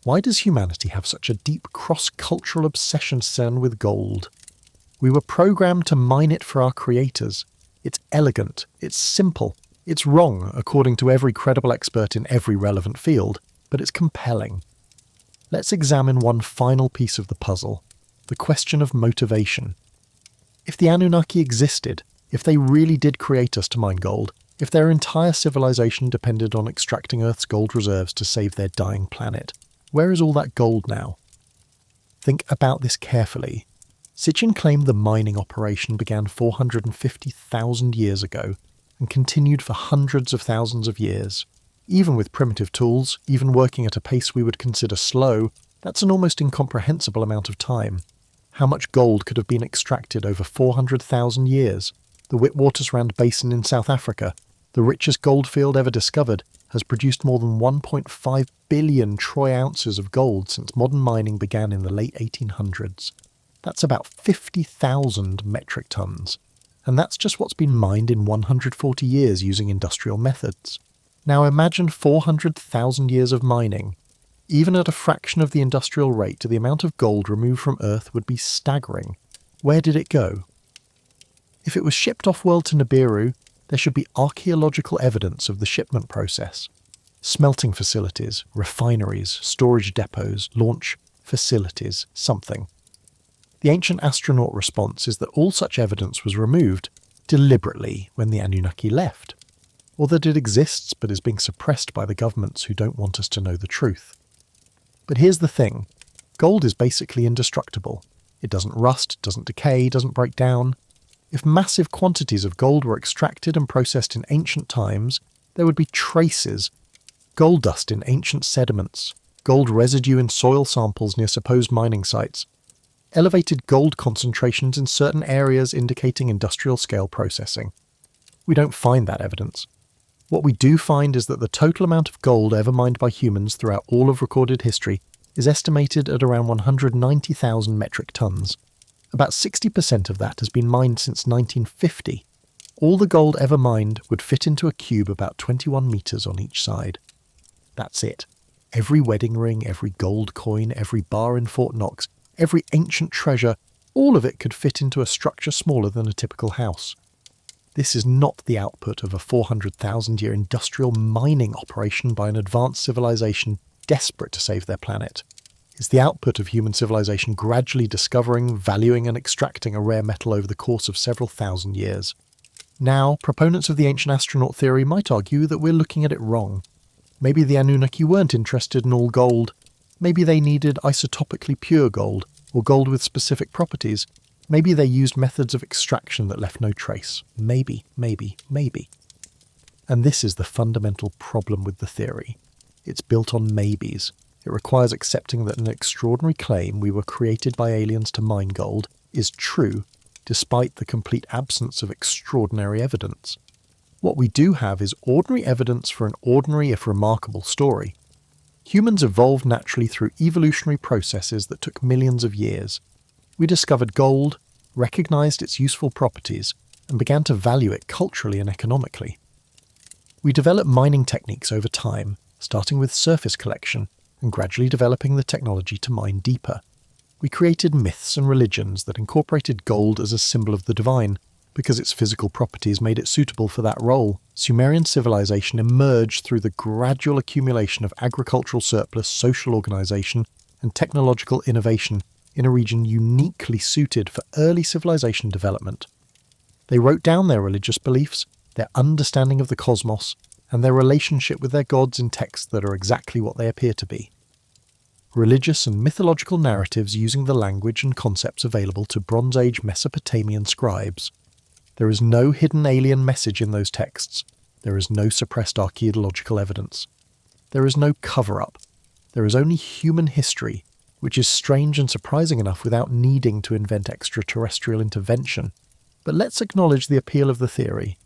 Why does humanity have such a deep cross-cultural obsession with gold? We were programmed to mine it for our creators. It's elegant, it's simple, it's wrong according to every credible expert in every relevant field, but it's compelling. Let's examine one final piece of the puzzle, the question of motivation. If the Anunnaki existed, if they really did create us to mine gold, if their entire civilization depended on extracting Earth's gold reserves to save their dying planet, where is all that gold now? Think about this carefully. Sitchin claimed the mining operation began 450,000 years ago and continued for hundreds of thousands of years. Even with primitive tools, even working at a pace we would consider slow, that's an almost incomprehensible amount of time. How much gold could have been extracted over 400,000 years? The Witwatersrand Basin in South Africa, the richest gold field ever discovered, has produced more than 1.5 billion troy ounces of gold since modern mining began in the late 1800s. That's about 50,000 metric tons. And that's just what's been mined in 140 years using industrial methods. Now imagine 400,000 years of mining. Even at a fraction of the industrial rate, the amount of gold removed from Earth would be staggering. Where did it go? If it was shipped off-world to Nibiru, there should be archaeological evidence of the shipment process. Smelting facilities, refineries, storage depots, launch facilities, something. The ancient astronaut response is that all such evidence was removed deliberately when the Anunnaki left, or that it exists but is being suppressed by the governments who don't want us to know the truth. But here's the thing. Gold is basically indestructible. It doesn't rust, doesn't decay, doesn't break down. If massive quantities of gold were extracted and processed in ancient times, there would be traces. Gold dust in ancient sediments, gold residue in soil samples near supposed mining sites, elevated gold concentrations in certain areas indicating industrial-scale processing. We don't find that evidence. What we do find is that the total amount of gold ever mined by humans throughout all of recorded history is estimated at around 190,000 metric tons. About 60% of that has been mined since 1950. All the gold ever mined would fit into a cube about 21 meters on each side. That's it. Every wedding ring, every gold coin, every bar in Fort Knox, every ancient treasure, all of it could fit into a structure smaller than a typical house. This is not the output of a 400,000-year industrial mining operation by an advanced civilization desperate to save their planet. It's the output of human civilization gradually discovering, valuing and extracting a rare metal over the course of several thousand years. Now, proponents of the ancient astronaut theory might argue that we're looking at it wrong. Maybe the Anunnaki weren't interested in all gold. Maybe they needed isotopically pure gold, or gold with specific properties. Maybe they used methods of extraction that left no trace. Maybe. And this is the fundamental problem with the theory. It's built on maybes. It requires accepting that an extraordinary claim we were created by aliens to mine gold is true, despite the complete absence of extraordinary evidence. What we do have is ordinary evidence for an ordinary if remarkable story. Humans evolved naturally through evolutionary processes that took millions of years. We discovered gold, recognized its useful properties, and began to value it culturally and economically. We developed mining techniques over time, starting with surface collection and gradually developing the technology to mine deeper. We created myths and religions that incorporated gold as a symbol of the divine, because its physical properties made it suitable for that role. Sumerian civilization emerged through the gradual accumulation of agricultural surplus, social organization, and technological innovation in a region uniquely suited for early civilization development. They wrote down their religious beliefs, their understanding of the cosmos, and their relationship with their gods in texts that are exactly what they appear to be. Religious and mythological narratives using the language and concepts available to Bronze Age Mesopotamian scribes. There is no hidden alien message in those texts. There is no suppressed archaeological evidence. There is no cover-up. There is only human history, which is strange and surprising enough without needing to invent extraterrestrial intervention. But let's acknowledge the appeal of the theory,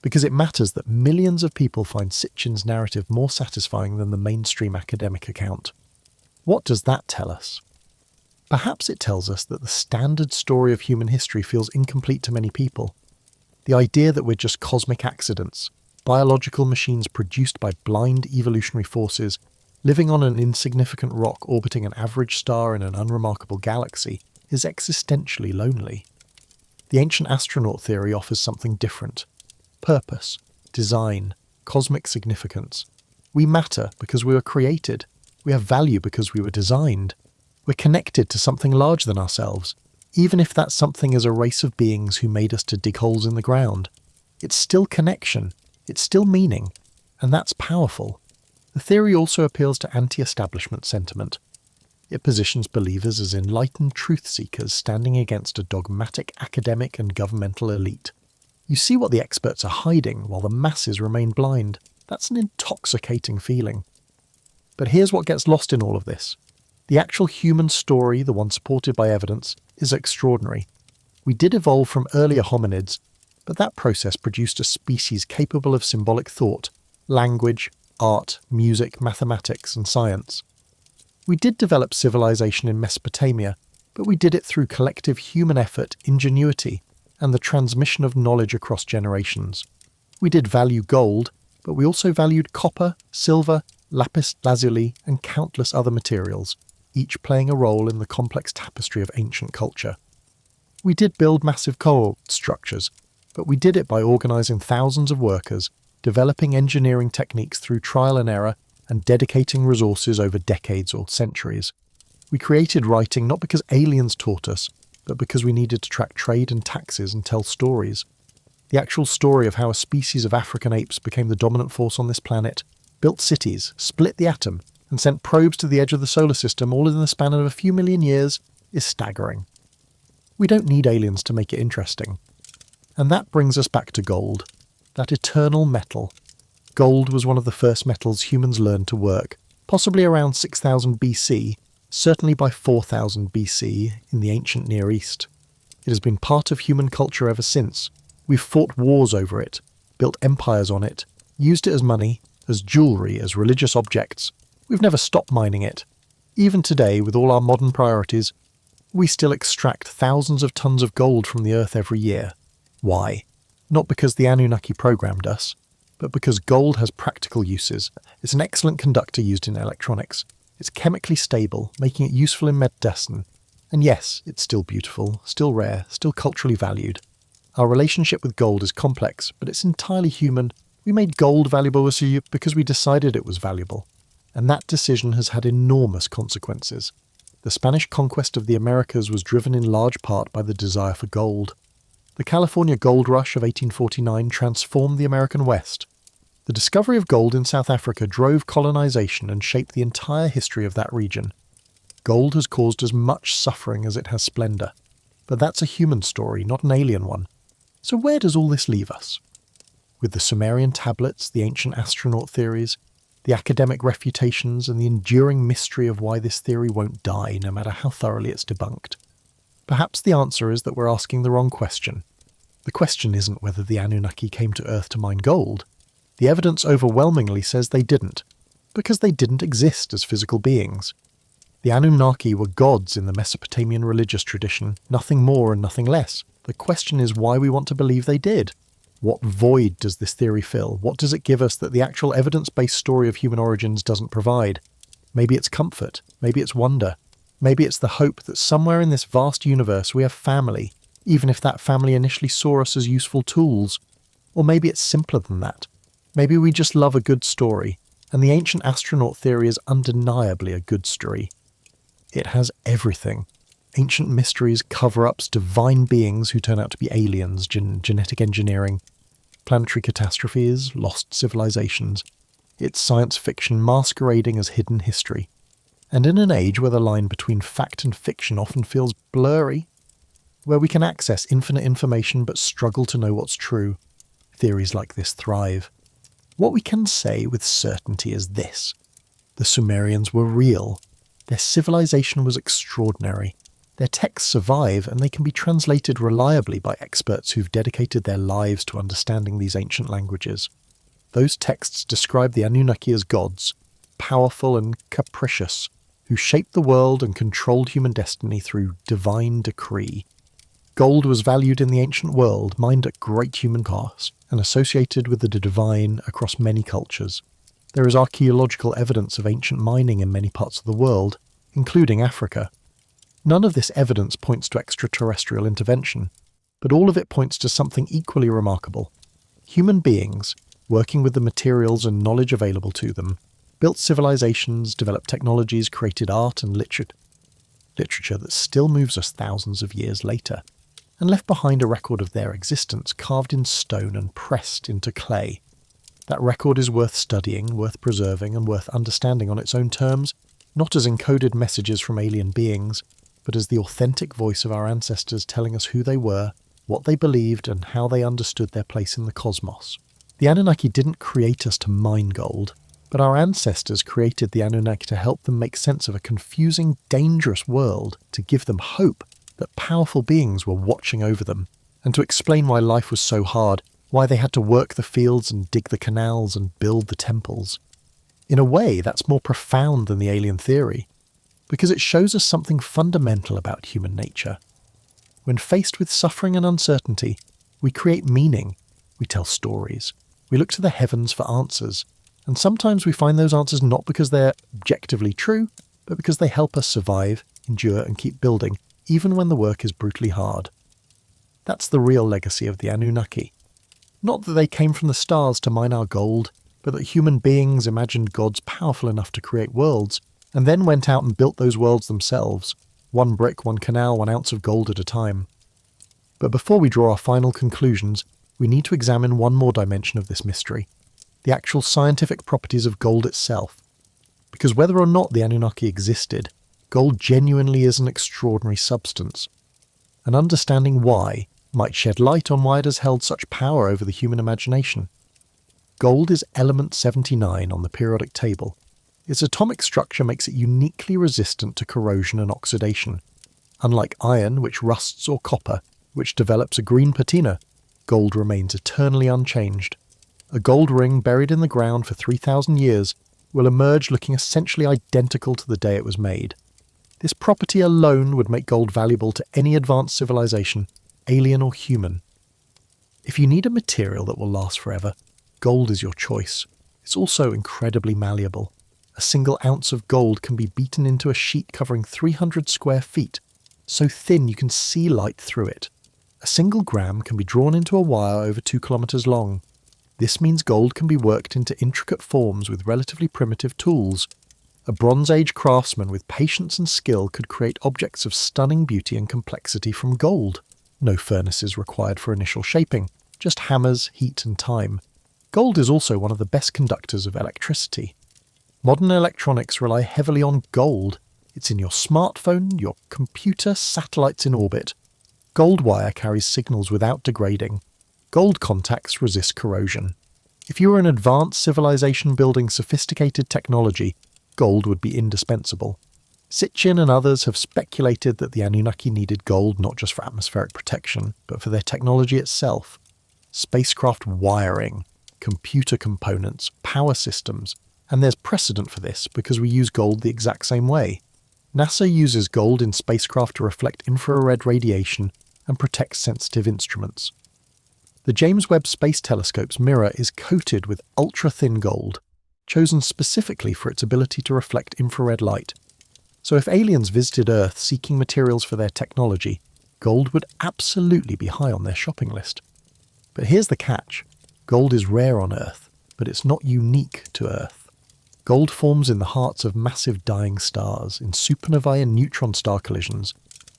because it matters that millions of people find Sitchin's narrative more satisfying than the mainstream academic account. What does that tell us? Perhaps it tells us that the standard story of human history feels incomplete to many people. The idea that we're just cosmic accidents, biological machines produced by blind evolutionary forces, living on an insignificant rock orbiting an average star in an unremarkable galaxy, is existentially lonely. The ancient astronaut theory offers something different. Purpose, design, cosmic significance. We matter because we were created. We have value because we were designed. We're connected to something larger than ourselves, even if that something is a race of beings who made us to dig holes in the ground. It's still connection, it's still meaning, and that's powerful. The theory also appeals to anti-establishment sentiment. It positions believers as enlightened truth seekers standing against a dogmatic academic and governmental elite. You see what the experts are hiding while the masses remain blind. That's an intoxicating feeling. But here's what gets lost in all of this. The actual human story, the one supported by evidence, is extraordinary. We did evolve from earlier hominids, but that process produced a species capable of symbolic thought, language, art, music, mathematics, and science. We did develop civilization in Mesopotamia, but we did it through collective human effort, ingenuity, and the transmission of knowledge across generations. We did value gold, but we also valued copper, silver, lapis lazuli, and countless other materials, each playing a role in the complex tapestry of ancient culture. We did build massive coal structures, but we did it by organizing thousands of workers, developing engineering techniques through trial and error, and dedicating resources over decades or centuries. We created writing not because aliens taught us, but because we needed to track trade and taxes and tell stories. The actual story of how a species of African apes became the dominant force on this planet, built cities, split the atom, and sent probes to the edge of the solar system all in the span of a few million years is staggering. We don't need aliens to make it interesting. And that brings us back to gold, that eternal metal. Gold was one of the first metals humans learned to work, possibly around 6000 BC, certainly by 4000 BC in the ancient Near East. It has been part of human culture ever since. We've fought wars over it, built empires on it, used it as money, as jewellery, as religious objects. We've never stopped mining it. Even today, with all our modern priorities, we still extract thousands of tons of gold from the earth every year. Why? Not because the Anunnaki programmed us, but because gold has practical uses. It's an excellent conductor used in electronics. It's chemically stable, making it useful in medicine. And yes, it's still beautiful, still rare, still culturally valued. Our relationship with gold is complex, but it's entirely human. We made gold valuable because we decided it was valuable. And that decision has had enormous consequences. The Spanish conquest of the Americas was driven in large part by the desire for gold. The California gold rush of 1849 transformed the American West. The discovery of gold in South Africa drove colonization and shaped the entire history of that region. Gold has caused as much suffering as it has splendor. But that's a human story, not an alien one. So where does all this leave us? With the Sumerian tablets, the ancient astronaut theories, the academic refutations, and the enduring mystery of why this theory won't die, no matter how thoroughly it's debunked. Perhaps the answer is that we're asking the wrong question. The question isn't whether the Anunnaki came to Earth to mine gold. The evidence overwhelmingly says they didn't, because they didn't exist as physical beings. The Anunnaki were gods in the Mesopotamian religious tradition, nothing more and nothing less. The question is why we want to believe they did. What void does this theory fill? What does it give us that the actual evidence-based story of human origins doesn't provide? Maybe it's comfort. Maybe it's wonder. Maybe it's the hope that somewhere in this vast universe we have family, even if that family initially saw us as useful tools. Or maybe it's simpler than that. Maybe we just love a good story, and the ancient astronaut theory is undeniably a good story. It has everything. Ancient mysteries, cover-ups, divine beings who turn out to be aliens, genetic engineering, planetary catastrophes, lost civilizations. It's science fiction masquerading as hidden history. And in an age where the line between fact and fiction often feels blurry, where we can access infinite information but struggle to know what's true, theories like this thrive. What we can say with certainty is this: the Sumerians were real. Their civilization was extraordinary. Their texts survive, and they can be translated reliably by experts who've dedicated their lives to understanding these ancient languages. Those texts describe the Anunnaki as gods, powerful and capricious, who shaped the world and controlled human destiny through divine decree. Gold was valued in the ancient world, mined at great human cost, and associated with the divine across many cultures. There is archaeological evidence of ancient mining in many parts of the world, including Africa. None of this evidence points to extraterrestrial intervention, but all of it points to something equally remarkable. Human beings, working with the materials and knowledge available to them, built civilizations, developed technologies, created art and literature that still moves us thousands of years later, and left behind a record of their existence carved in stone and pressed into clay. That record is worth studying, worth preserving, and worth understanding on its own terms, not as encoded messages from alien beings, but as the authentic voice of our ancestors telling us who they were, what they believed, and how they understood their place in the cosmos. The Anunnaki didn't create us to mine gold, but our ancestors created the Anunnaki to help them make sense of a confusing, dangerous world, to give them hope that powerful beings were watching over them, and to explain why life was so hard, why they had to work the fields and dig the canals and build the temples. In a way, that's more profound than the alien theory, because it shows us something fundamental about human nature. When faced with suffering and uncertainty, we create meaning, we tell stories, we look to the heavens for answers, and sometimes we find those answers not because they're objectively true, but because they help us survive, endure, and keep building, even when the work is brutally hard. That's the real legacy of the Anunnaki. Not that they came from the stars to mine our gold, but that human beings imagined gods powerful enough to create worlds, and then went out and built those worlds themselves, one brick, one canal, 1 ounce of gold at a time. But before we draw our final conclusions, we need to examine one more dimension of this mystery: the actual scientific properties of gold itself. Because whether or not the Anunnaki existed, gold genuinely is an extraordinary substance. And understanding why might shed light on why it has held such power over the human imagination. Gold is element 79 on the periodic table. Its atomic structure makes it uniquely resistant to corrosion and oxidation. Unlike iron, which rusts, or copper, which develops a green patina, gold remains eternally unchanged. A gold ring buried in the ground for 3,000 years will emerge looking essentially identical to the day it was made. This property alone would make gold valuable to any advanced civilization, alien or human. If you need a material that will last forever, gold is your choice. It's also incredibly malleable. A single ounce of gold can be beaten into a sheet covering 300 square feet, so thin you can see light through it. A single gram can be drawn into a wire over 2 kilometers long. This means gold can be worked into intricate forms with relatively primitive tools. A Bronze Age craftsman with patience and skill could create objects of stunning beauty and complexity from gold. No furnaces required for initial shaping, just hammers, heat and time. Gold is also one of the best conductors of electricity. Modern electronics rely heavily on gold. It's in your smartphone, your computer, satellites in orbit. Gold wire carries signals without degrading. Gold contacts resist corrosion. If you were an advanced civilization building sophisticated technology, gold would be indispensable. Sitchin and others have speculated that the Anunnaki needed gold not just for atmospheric protection, but for their technology itself. Spacecraft wiring, computer components, power systems, and there's precedent for this because we use gold the exact same way. NASA uses gold in spacecraft to reflect infrared radiation and protect sensitive instruments. The James Webb Space Telescope's mirror is coated with ultra-thin gold, chosen specifically for its ability to reflect infrared light. So if aliens visited Earth seeking materials for their technology, gold would absolutely be high on their shopping list. But here's the catch. Gold is rare on Earth, but it's not unique to Earth. Gold forms in the hearts of massive dying stars, in supernovae and neutron star collisions.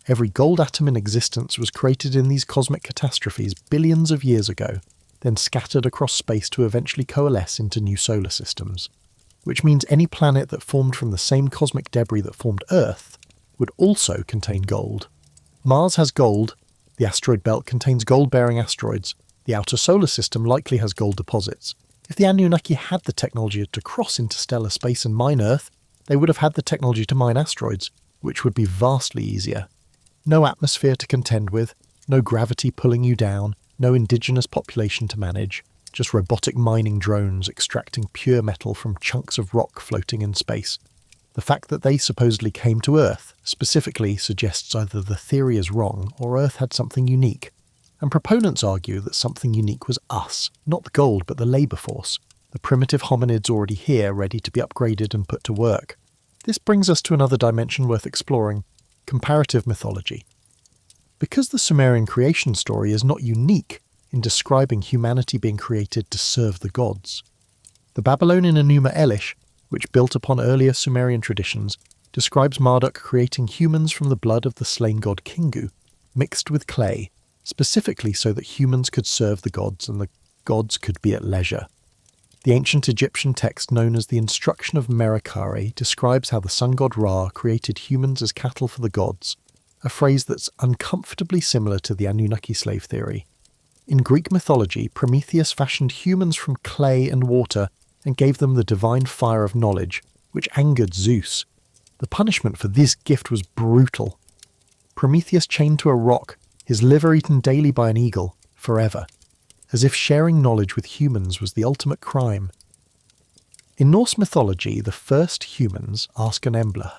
Every gold atom in existence was created in these cosmic catastrophes billions of years ago, then scattered across space to eventually coalesce into new solar systems. Which means any planet that formed from the same cosmic debris that formed Earth would also contain gold. Mars has gold, the asteroid belt contains gold-bearing asteroids, the outer solar system likely has gold deposits. If the Anunnaki had the technology to cross interstellar space and mine Earth, they would have had the technology to mine asteroids, which would be vastly easier. No atmosphere to contend with, no gravity pulling you down, no indigenous population to manage. Just robotic mining drones extracting pure metal from chunks of rock floating in space. The fact that they supposedly came to Earth specifically suggests either the theory is wrong or Earth had something unique. And proponents argue that something unique was us, not the gold but the labour force, the primitive hominids already here ready to be upgraded and put to work. This brings us to another dimension worth exploring, comparative mythology. Because the Sumerian creation story is not unique in describing humanity being created to serve the gods. The Babylonian Enuma Elish, which built upon earlier Sumerian traditions, describes Marduk creating humans from the blood of the slain god Kingu, mixed with clay, specifically so that humans could serve the gods and the gods could be at leisure. The ancient Egyptian text known as the Instruction of Merikare describes how the sun god Ra created humans as cattle for the gods, a phrase that's uncomfortably similar to the Anunnaki slave theory. In Greek mythology, Prometheus fashioned humans from clay and water and gave them the divine fire of knowledge, which angered Zeus. The punishment for this gift was brutal. Prometheus chained to a rock, his liver eaten daily by an eagle, forever, as if sharing knowledge with humans was the ultimate crime. In Norse mythology, the first humans, Askr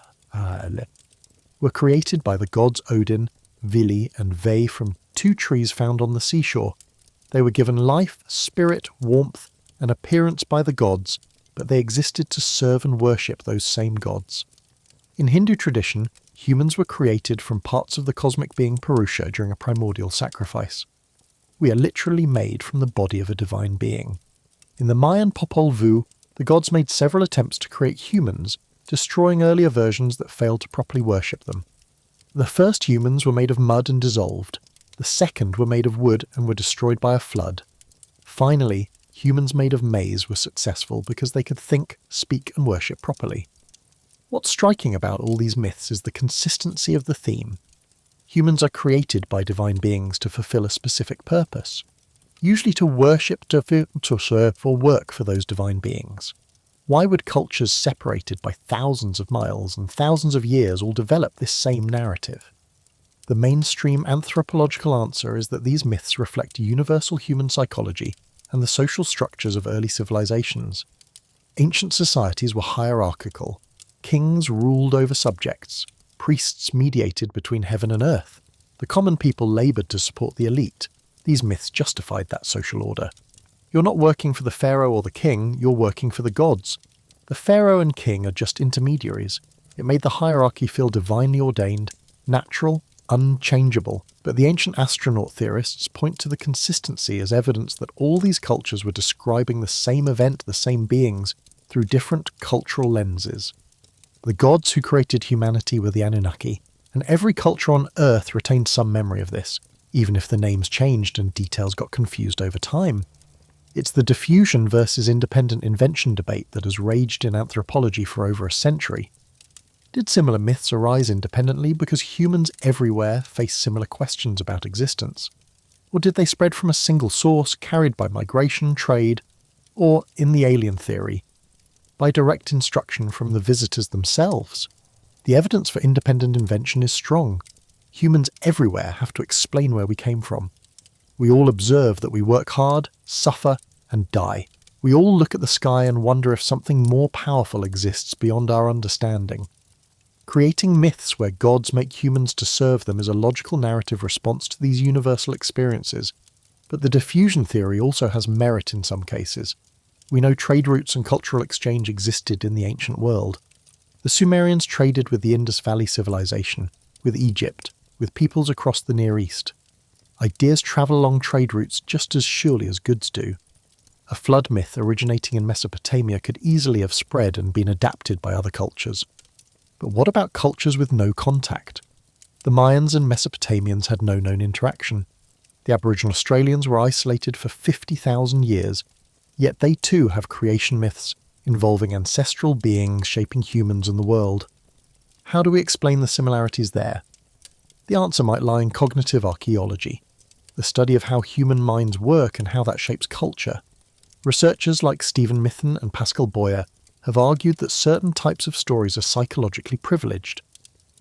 were created by the gods Odin, Vili and Ve from 2 trees found on the seashore. They were given life, spirit, warmth, and appearance by the gods, but they existed to serve and worship those same gods. In Hindu tradition, humans were created from parts of the cosmic being Purusha during a primordial sacrifice. We are literally made from the body of a divine being. In the Mayan Popol Vuh, the gods made several attempts to create humans, destroying earlier versions that failed to properly worship them. The first humans were made of mud and dissolved. The second were made of wood and were destroyed by a flood. Finally, humans made of maize were successful because they could think, speak and worship properly. What's striking about all these myths is the consistency of the theme. Humans are created by divine beings to fulfill a specific purpose, usually to worship, to serve or work for those divine beings. Why would cultures separated by thousands of miles and thousands of years all develop this same narrative? The mainstream anthropological answer is that these myths reflect universal human psychology and the social structures of early civilizations. Ancient societies were hierarchical. Kings ruled over subjects. Priests mediated between heaven and earth. The common people laboured to support the elite. These myths justified that social order. You're not working for the pharaoh or the king, you're working for the gods. The pharaoh and king are just intermediaries. It made the hierarchy feel divinely ordained, natural, unchangeable. But the ancient astronaut theorists point to the consistency as evidence that all these cultures were describing the same event, the same beings, through different cultural lenses. The gods who created humanity were the Anunnaki, and every culture on Earth retained some memory of this, even if the names changed and details got confused over time. It's the diffusion versus independent invention debate that has raged in anthropology for over a century. Did similar myths arise independently because humans everywhere face similar questions about existence? Or did they spread from a single source, carried by migration, trade, Or, in the alien theory, by direct instruction from the visitors themselves. The evidence for independent invention is strong. Humans everywhere have to explain where we came from. We all observe that we work hard, suffer, and die. We all look at the sky and wonder if something more powerful exists beyond our understanding. Creating myths where gods make humans to serve them is a logical narrative response to these universal experiences. But the diffusion theory also has merit in some cases. We know trade routes and cultural exchange existed in the ancient world. The Sumerians traded with the Indus Valley Civilization, with Egypt, with peoples across the Near East. Ideas travel along trade routes just as surely as goods do. A flood myth originating in Mesopotamia could easily have spread and been adapted by other cultures. But what about cultures with no contact? The Mayans and Mesopotamians had no known interaction. The Aboriginal Australians were isolated for 50,000 years, yet they too have creation myths involving ancestral beings shaping humans and the world. How do we explain the similarities there? The answer might lie in cognitive archaeology, the study of how human minds work and how that shapes culture. Researchers like Stephen Mithen and Pascal Boyer have argued that certain types of stories are psychologically privileged.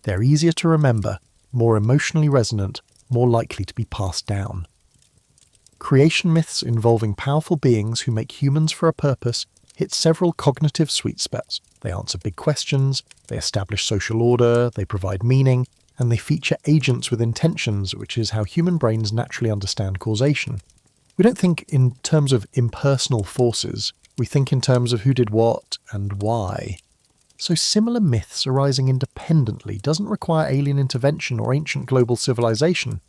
They're easier to remember, more emotionally resonant, more likely to be passed down. Creation myths involving powerful beings who make humans for a purpose hit several cognitive sweet spots. They answer big questions, they establish social order, they provide meaning, and they feature agents with intentions, which is how human brains naturally understand causation. We don't think in terms of impersonal forces, we think in terms of who did what and why. So similar myths arising independently doesn't require alien intervention or ancient global civilization.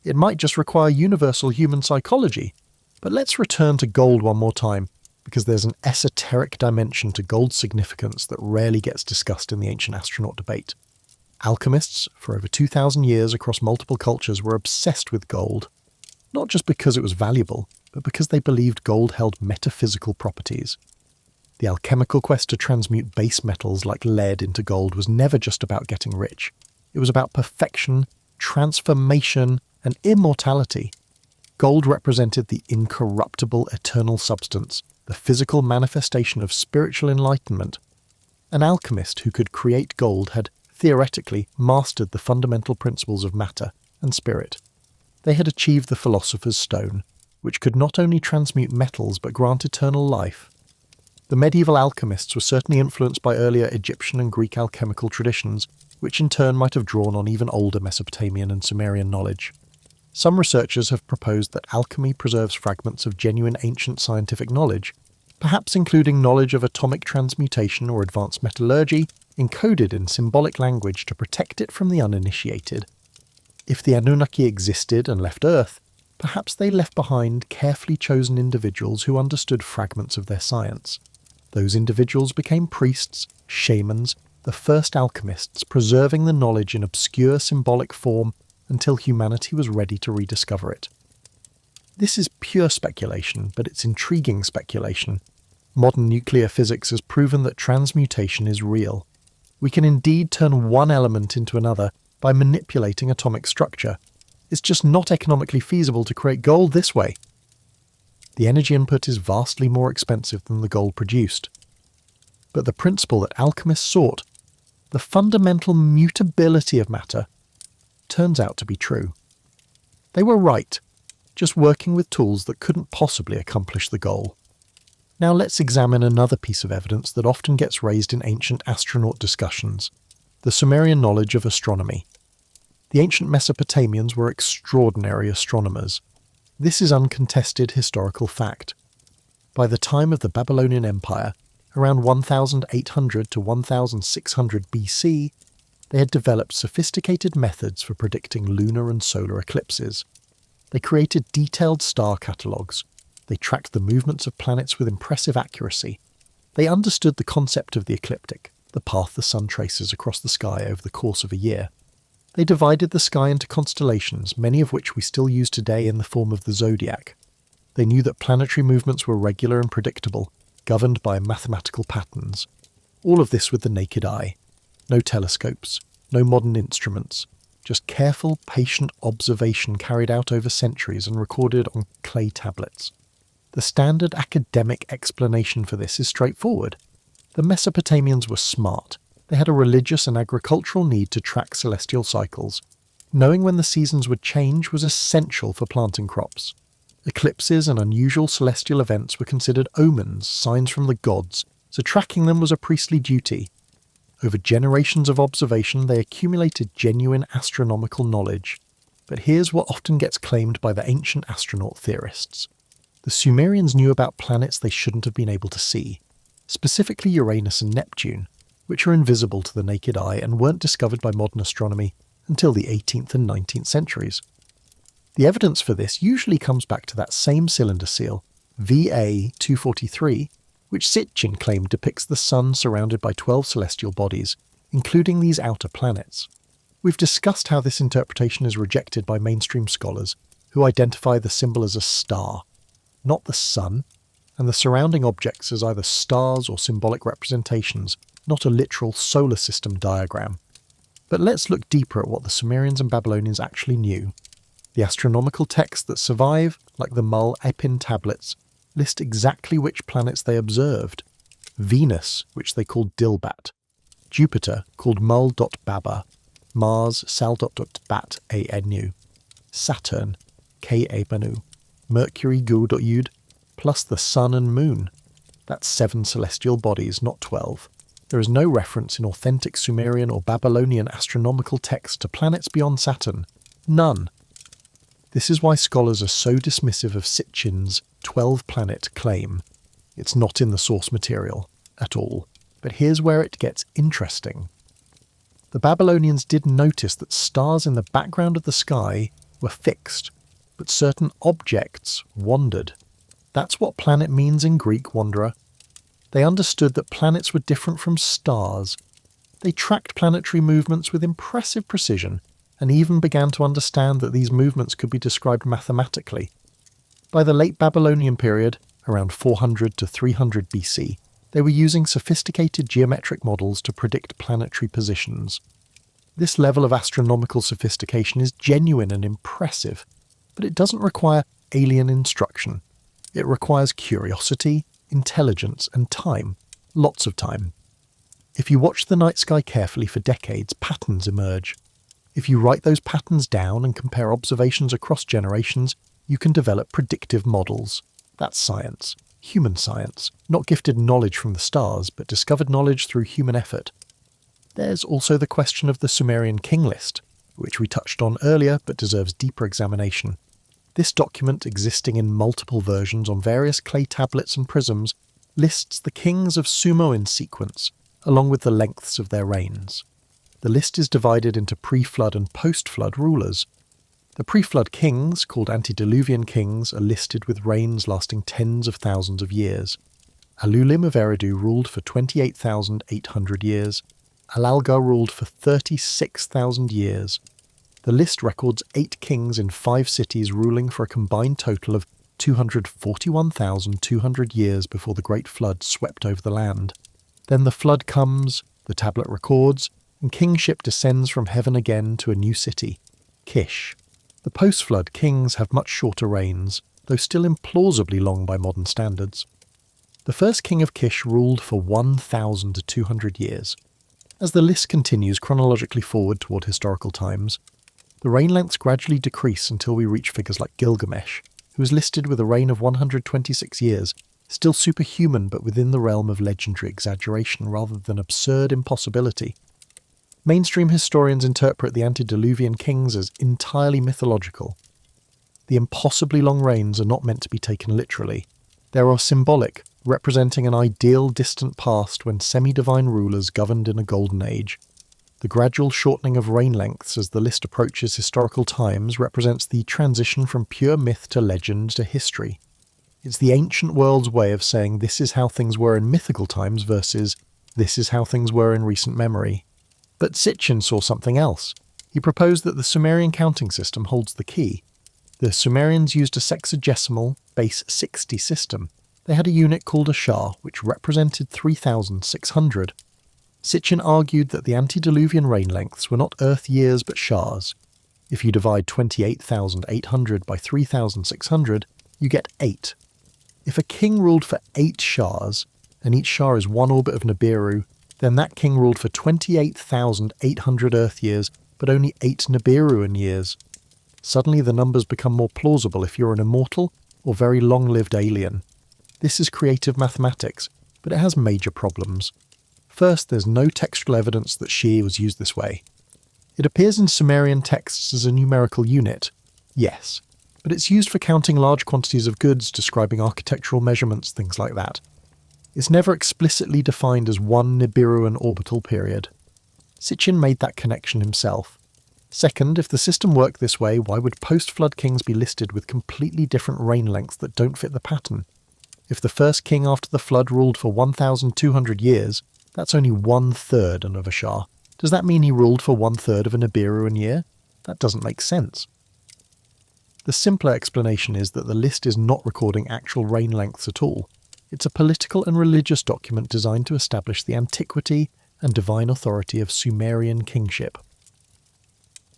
It might just require universal human psychology. But let's return to gold one more time, because there's an esoteric dimension to gold's significance that rarely gets discussed in the ancient astronaut debate. Alchemists, for over 2,000 years across multiple cultures, were obsessed with gold. Not just because it was valuable, but because they believed gold held metaphysical properties. The alchemical quest to transmute base metals like lead into gold was never just about getting rich. It was about perfection, transformation, and immortality. Gold represented the incorruptible eternal substance, the physical manifestation of spiritual enlightenment. An alchemist who could create gold had theoretically mastered the fundamental principles of matter and spirit. They had achieved the philosopher's stone, which could not only transmute metals but grant eternal life. The medieval alchemists were certainly influenced by earlier Egyptian and Greek alchemical traditions, which in turn might have drawn on even older Mesopotamian and Sumerian knowledge. Some researchers have proposed that alchemy preserves fragments of genuine ancient scientific knowledge, perhaps including knowledge of atomic transmutation or advanced metallurgy, encoded in symbolic language to protect it from the uninitiated. If the Anunnaki existed and left Earth, perhaps they left behind carefully chosen individuals who understood fragments of their science. Those individuals became priests, shamans, the first alchemists, preserving the knowledge in obscure symbolic form until humanity was ready to rediscover it. This is pure speculation, but it's intriguing speculation. Modern nuclear physics has proven that transmutation is real. We can indeed turn one element into another by manipulating atomic structure. It's just not economically feasible to create gold this way. The energy input is vastly more expensive than the gold produced. But the principle that alchemists sought, the fundamental mutability of matter, turns out to be true. They were right, just working with tools that couldn't possibly accomplish the goal. Now let's examine another piece of evidence that often gets raised in ancient astronaut discussions, the Sumerian knowledge of astronomy. The ancient Mesopotamians were extraordinary astronomers. This is uncontested historical fact. By the time of the Babylonian Empire, around 1800 to 1600 BC, they had developed sophisticated methods for predicting lunar and solar eclipses. They created detailed star catalogues. They tracked the movements of planets with impressive accuracy. They understood the concept of the ecliptic, the path the sun traces across the sky over the course of a year. They divided the sky into constellations, many of which we still use today in the form of the zodiac. They knew that planetary movements were regular and predictable, governed by mathematical patterns. All of this with the naked eye. No telescopes, no modern instruments, just careful, patient observation carried out over centuries and recorded on clay tablets. The standard academic explanation for this is straightforward. The Mesopotamians were smart. They had a religious and agricultural need to track celestial cycles. Knowing when the seasons would change was essential for planting crops. Eclipses and unusual celestial events were considered omens, signs from the gods, so tracking them was a priestly duty. Over generations of observation, they accumulated genuine astronomical knowledge. But here's what often gets claimed by the ancient astronaut theorists. The Sumerians knew about planets they shouldn't have been able to see, specifically Uranus and Neptune, which are invisible to the naked eye and weren't discovered by modern astronomy until the 18th and 19th centuries. The evidence for this usually comes back to that same cylinder seal, VA-243, which Sitchin claimed depicts the Sun surrounded by 12 celestial bodies, including these outer planets. We've discussed how this interpretation is rejected by mainstream scholars, who identify the symbol as a star, not the Sun, and the surrounding objects as either stars or symbolic representations, not a literal solar system diagram. But let's look deeper at what the Sumerians and Babylonians actually knew. The astronomical texts that survive, like the Mul-Epin tablets, list exactly which planets they observed. Venus, which they called Dilbat, Jupiter, called Mul.Baba, Mars, Sal.Bat Anu, Saturn, K.Abanu, Mercury, Gu.Yud, plus the Sun and Moon. That's 7 celestial bodies, not 12. There is no reference in authentic Sumerian or Babylonian astronomical texts to planets beyond Saturn. None. This is why scholars are so dismissive of Sitchin's 12-planet claim. It's not in the source material at all. But here's where it gets interesting. The Babylonians did notice that stars in the background of the sky were fixed, but certain objects wandered. That's what planet means in Greek, wanderer. They understood that planets were different from stars. They tracked planetary movements with impressive precision, and even began to understand that these movements could be described mathematically. By the late Babylonian period, around 400 to 300 BC, they were using sophisticated geometric models to predict planetary positions. This level of astronomical sophistication is genuine and impressive, but it doesn't require alien instruction. It requires curiosity, intelligence, and time. Lots of time. If you watch the night sky carefully for decades, patterns emerge. If you write those patterns down and compare observations across generations, you can develop predictive models. That's science. Human science. Not gifted knowledge from the stars, but discovered knowledge through human effort. There's also the question of the Sumerian king list, which we touched on earlier but deserves deeper examination. This document, existing in multiple versions on various clay tablets and prisms, lists the kings of Sumer in sequence, along with the lengths of their reigns. The list is divided into pre-flood and post-flood rulers. The pre-flood kings, called antediluvian kings, are listed with reigns lasting tens of thousands of years. Alulim of Eridu ruled for 28,800 years. Alalgar ruled for 36,000 years. The list records 8 kings in 5 cities ruling for a combined total of 241,200 years before the Great Flood swept over the land. Then the flood comes, the tablet records, and kingship descends from heaven again to a new city, Kish. The post-flood kings have much shorter reigns, though still implausibly long by modern standards. The first king of Kish ruled for 1,200 years. As the list continues chronologically forward toward historical times, the reign lengths gradually decrease until we reach figures like Gilgamesh, who is listed with a reign of 126 years, still superhuman but within the realm of legendary exaggeration rather than absurd impossibility. Mainstream historians interpret the antediluvian kings as entirely mythological. The impossibly long reigns are not meant to be taken literally. They are symbolic, representing an ideal distant past when semi-divine rulers governed in a golden age. The gradual shortening of reign lengths as the list approaches historical times represents the transition from pure myth to legend to history. It's the ancient world's way of saying this is how things were in mythical times versus this is how things were in recent memory. But Sitchin saw something else. He proposed that the Sumerian counting system holds the key. The Sumerians used a sexagesimal, base 60 system. They had a unit called a shah, which represented 3,600. Sitchin argued that the antediluvian reign lengths were not Earth years but shahs. If you divide 28,800 by 3,600, you get 8. If a king ruled for 8 shahs, and each shah is 1 orbit of Nibiru, then that king ruled for 28,800 Earth years, but only 8 Nibiruan years. Suddenly the numbers become more plausible if you're an immortal or very long-lived alien. This is creative mathematics, but it has major problems. First, there's no textual evidence that Shi was used this way. It appears in Sumerian texts as a numerical unit, yes, but it's used for counting large quantities of goods, describing architectural measurements, things like that. It's never explicitly defined as 1 Nibiruan orbital period. Sitchin made that connection himself. Second, if the system worked this way, why would post-flood kings be listed with completely different reign lengths that don't fit the pattern? If the first king after the flood ruled for 1,200 years, that's only 1/3 of a shah. Does that mean he ruled for 1/3 of a Nibiruan year? That doesn't make sense. The simpler explanation is that the list is not recording actual reign lengths at all. It's a political and religious document designed to establish the antiquity and divine authority of Sumerian kingship.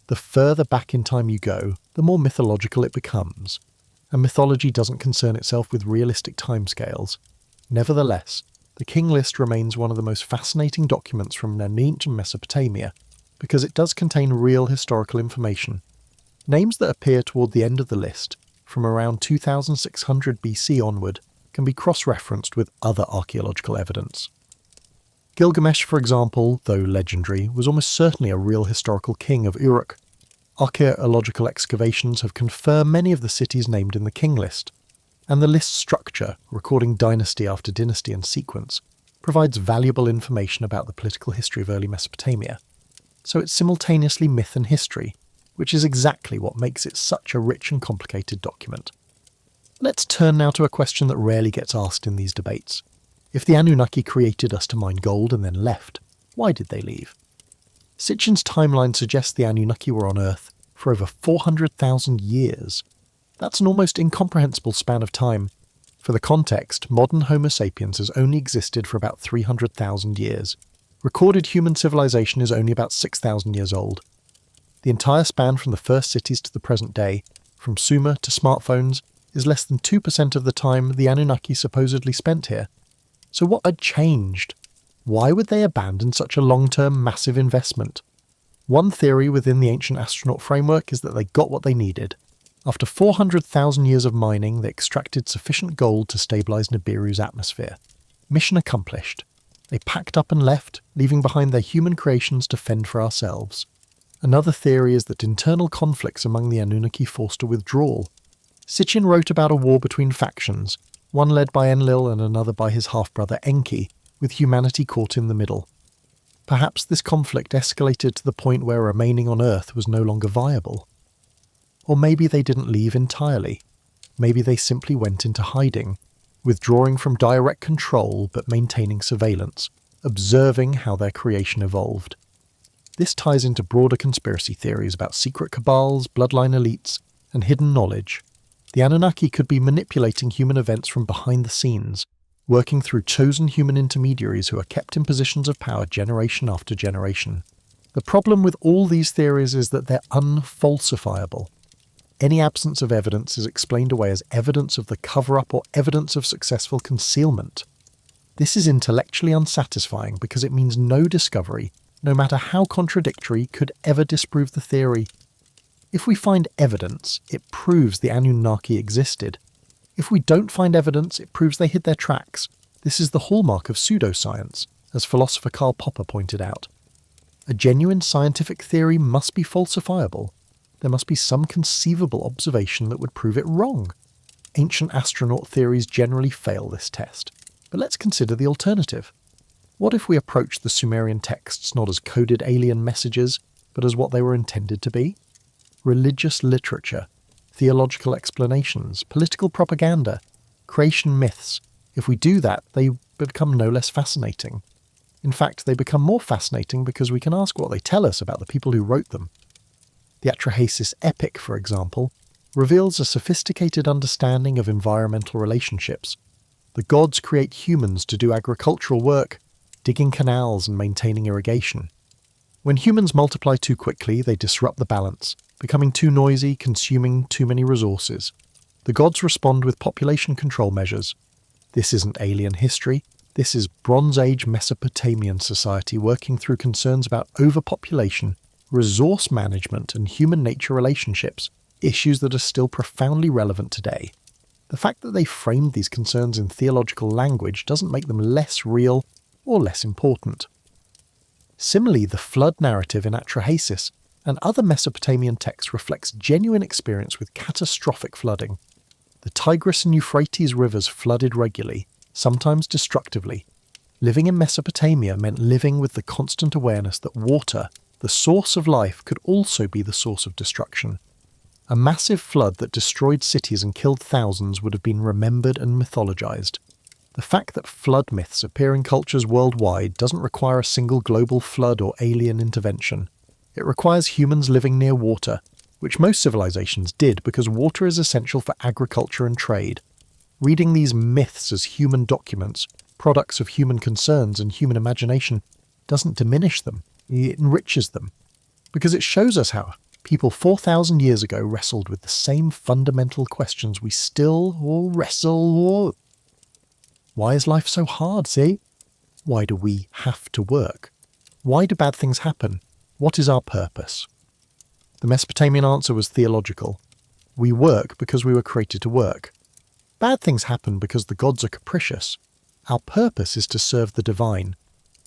The further back in time you go, the more mythological it becomes, and mythology doesn't concern itself with realistic timescales. Nevertheless, the king list remains one of the most fascinating documents from ancient Mesopotamia, because it does contain real historical information. Names that appear toward the end of the list, from around 2600 BC onward, can be cross-referenced with other archaeological evidence. Gilgamesh, for example, though legendary, was almost certainly a real historical king of Uruk. Archaeological excavations have confirmed many of the cities named in the king list, and the list structure, recording dynasty after dynasty in sequence, provides valuable information about the political history of early Mesopotamia. So it's simultaneously myth and history, which is exactly what makes it such a rich and complicated document. Let's turn now to a question that rarely gets asked in these debates. If the Anunnaki created us to mine gold and then left, why did they leave? Sitchin's timeline suggests the Anunnaki were on Earth for over 400,000 years. That's an almost incomprehensible span of time. For the context, modern Homo sapiens has only existed for about 300,000 years. Recorded human civilization is only about 6,000 years old. The entire span from the first cities to the present day, from Sumer to smartphones, is less than 2% of the time the Anunnaki supposedly spent here. So what had changed? Why would they abandon such a long-term massive investment? One theory within the ancient astronaut framework is that they got what they needed. After 400,000 years of mining, they extracted sufficient gold to stabilize Nibiru's atmosphere. Mission accomplished. They packed up and left, leaving behind their human creations to fend for ourselves. Another theory is that internal conflicts among the Anunnaki forced a withdrawal. Sitchin wrote about a war between factions, one led by Enlil and another by his half-brother Enki, with humanity caught in the middle. Perhaps this conflict escalated to the point where remaining on Earth was no longer viable. Or maybe they didn't leave entirely. Maybe they simply went into hiding, withdrawing from direct control but maintaining surveillance, observing how their creation evolved. This ties into broader conspiracy theories about secret cabals, bloodline elites, and hidden knowledge. The Anunnaki could be manipulating human events from behind the scenes, working through chosen human intermediaries who are kept in positions of power generation after generation. The problem with all these theories is that they're unfalsifiable. Any absence of evidence is explained away as evidence of the cover-up or evidence of successful concealment. This is intellectually unsatisfying because it means no discovery, no matter how contradictory, could ever disprove the theory. If we find evidence, it proves the Anunnaki existed. If we don't find evidence, it proves they hid their tracks. This is the hallmark of pseudoscience, as philosopher Karl Popper pointed out. A genuine scientific theory must be falsifiable. There must be some conceivable observation that would prove it wrong. Ancient astronaut theories generally fail this test. But let's consider the alternative. What if we approach the Sumerian texts not as coded alien messages, but as what they were intended to be? Religious literature, theological explanations, political propaganda, creation myths. If we do that, they become no less fascinating. In fact, they become more fascinating because we can ask what they tell us about the people who wrote them. The Atrahasis Epic, for example, reveals a sophisticated understanding of environmental relationships. The gods create humans to do agricultural work, digging canals and maintaining irrigation. When humans multiply too quickly, they disrupt the balance, becoming too noisy, consuming too many resources. The gods respond with population control measures. This isn't alien history. This is Bronze Age Mesopotamian society working through concerns about overpopulation, resource management, and human nature relationships, issues that are still profoundly relevant today. The fact that they framed these concerns in theological language doesn't make them less real or less important. Similarly, the flood narrative in Atrahasis and other Mesopotamian texts reflects genuine experience with catastrophic flooding. The Tigris and Euphrates rivers flooded regularly, sometimes destructively. Living in Mesopotamia meant living with the constant awareness that water, the source of life, could also be the source of destruction. A massive flood that destroyed cities and killed thousands would have been remembered and mythologized. The fact that flood myths appear in cultures worldwide doesn't require a single global flood or alien intervention. It requires humans living near water, which most civilizations did because water is essential for agriculture and trade. Reading these myths as human documents, products of human concerns and human imagination, doesn't diminish them, it enriches them. Because it shows us how people 4,000 years ago wrestled with the same fundamental questions we still wrestle. Why is life so hard, see? Why do we have to work? Why do bad things happen? What is our purpose? The Mesopotamian answer was theological. We work because we were created to work. Bad things happen because the gods are capricious. Our purpose is to serve the divine.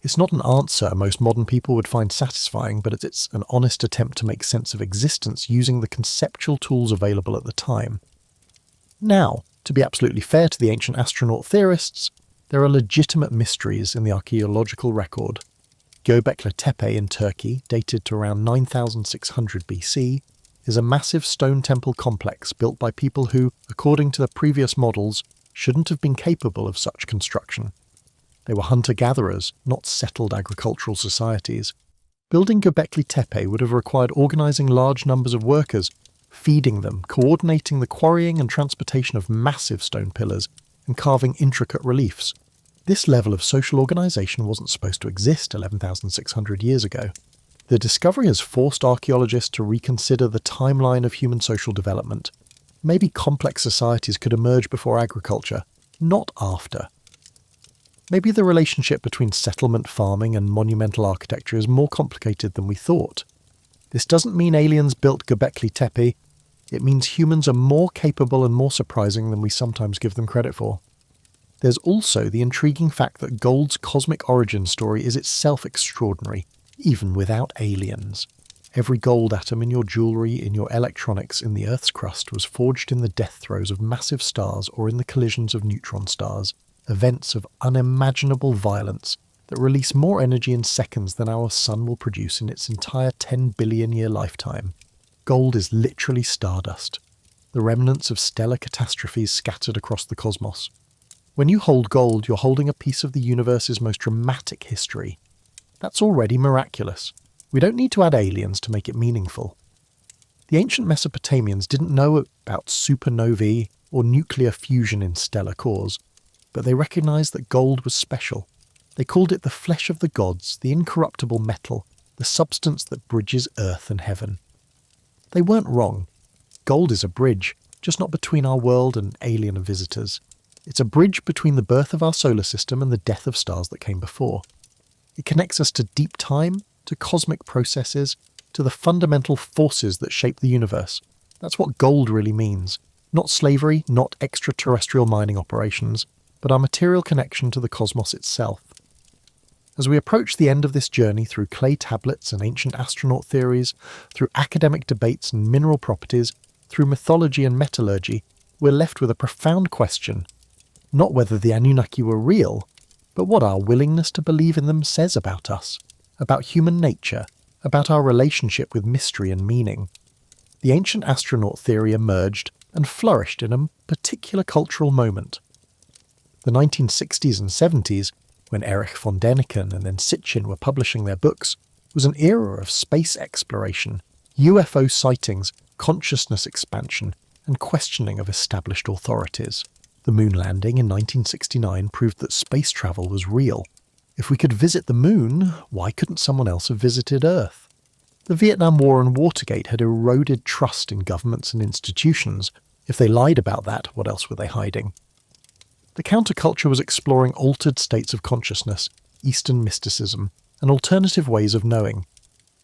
It's not an answer most modern people would find satisfying, but it's an honest attempt to make sense of existence using the conceptual tools available at the time. Now, to be absolutely fair to the ancient astronaut theorists, there are legitimate mysteries in the archaeological record. Göbekli Tepe in Turkey, dated to around 9600 BC, is a massive stone temple complex built by people who, according to the previous models, shouldn't have been capable of such construction. They were hunter-gatherers, not settled agricultural societies. Building Göbekli Tepe would have required organising large numbers of workers, feeding them, coordinating the quarrying and transportation of massive stone pillars, and carving intricate reliefs. This level of social organisation wasn't supposed to exist 11,600 years ago. The discovery has forced archaeologists to reconsider the timeline of human social development. Maybe complex societies could emerge before agriculture, not after. Maybe the relationship between settlement farming and monumental architecture is more complicated than we thought. This doesn't mean aliens built Göbekli Tepe. It means humans are more capable and more surprising than we sometimes give them credit for. There's also the intriguing fact that gold's cosmic origin story is itself extraordinary, even without aliens. Every gold atom in your jewellery, in your electronics, in the Earth's crust was forged in the death throes of massive stars or in the collisions of neutron stars, events of unimaginable violence that release more energy in seconds than our sun will produce in its entire 10 billion year lifetime. Gold is literally stardust, the remnants of stellar catastrophes scattered across the cosmos. When you hold gold, you're holding a piece of the universe's most dramatic history. That's already miraculous. We don't need to add aliens to make it meaningful. The ancient Mesopotamians didn't know about supernovae or nuclear fusion in stellar cores, but they recognized that gold was special. They called it the flesh of the gods, the incorruptible metal, the substance that bridges earth and heaven. They weren't wrong. Gold is a bridge, just not between our world and alien visitors. It's a bridge between the birth of our solar system and the death of stars that came before. It connects us to deep time, to cosmic processes, to the fundamental forces that shape the universe. That's what gold really means. Not slavery, not extraterrestrial mining operations, but our material connection to the cosmos itself. As we approach the end of this journey through clay tablets and ancient astronaut theories, through academic debates and mineral properties, through mythology and metallurgy, we're left with a profound question. Not whether the Anunnaki were real, but what our willingness to believe in them says about us, about human nature, about our relationship with mystery and meaning. The ancient astronaut theory emerged and flourished in a particular cultural moment. The 1960s and 70s, when Erich von Däniken and then Sitchin were publishing their books, was an era of space exploration, UFO sightings, consciousness expansion, and questioning of established authorities. The moon landing in 1969 proved that space travel was real. If we could visit the moon, why couldn't someone else have visited Earth? The Vietnam War and Watergate had eroded trust in governments and institutions, If they lied about that, what else were they hiding? The counterculture was exploring altered states of consciousness, Eastern mysticism, and alternative ways of knowing.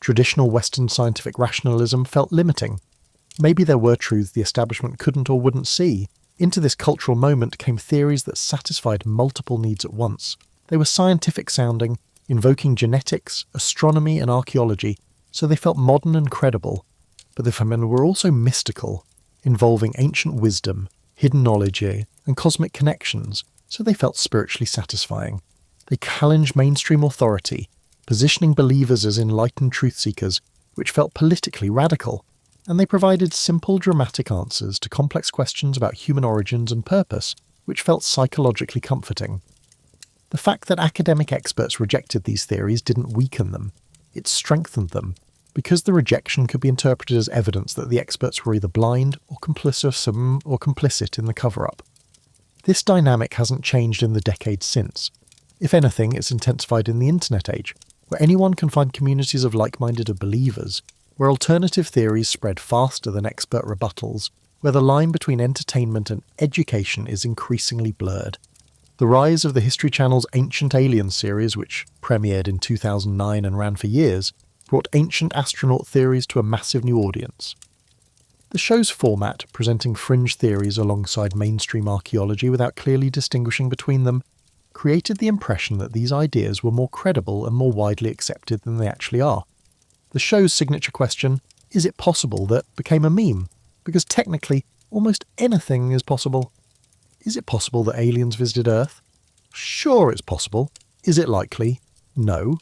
Traditional Western scientific rationalism felt limiting. Maybe there were truths the establishment couldn't or wouldn't see. Into this cultural moment came theories that satisfied multiple needs at once. They were scientific sounding, invoking genetics, astronomy and archaeology, so they felt modern and credible. But the phenomena were also mystical, involving ancient wisdom, hidden knowledge, and cosmic connections, so they felt spiritually satisfying. They challenged mainstream authority, positioning believers as enlightened truth seekers, which felt politically radical, and they provided simple, dramatic answers to complex questions about human origins and purpose, which felt psychologically comforting. The fact that academic experts rejected these theories didn't weaken them, it strengthened them, because the rejection could be interpreted as evidence that the experts were either blind or complicit in the cover-up. This dynamic hasn't changed in the decades since. If anything, it's intensified in the internet age, where anyone can find communities of like-minded believers, where alternative theories spread faster than expert rebuttals, where the line between entertainment and education is increasingly blurred. The rise of the History Channel's Ancient Aliens series, which premiered in 2009 and ran for years, brought ancient astronaut theories to a massive new audience. The show's format, presenting fringe theories alongside mainstream archaeology without clearly distinguishing between them, created the impression that these ideas were more credible and more widely accepted than they actually are. The show's signature question, "Is it possible that?" became a meme, because technically, almost anything is possible. Is it possible that aliens visited Earth? Sure, it's possible. Is it likely? No.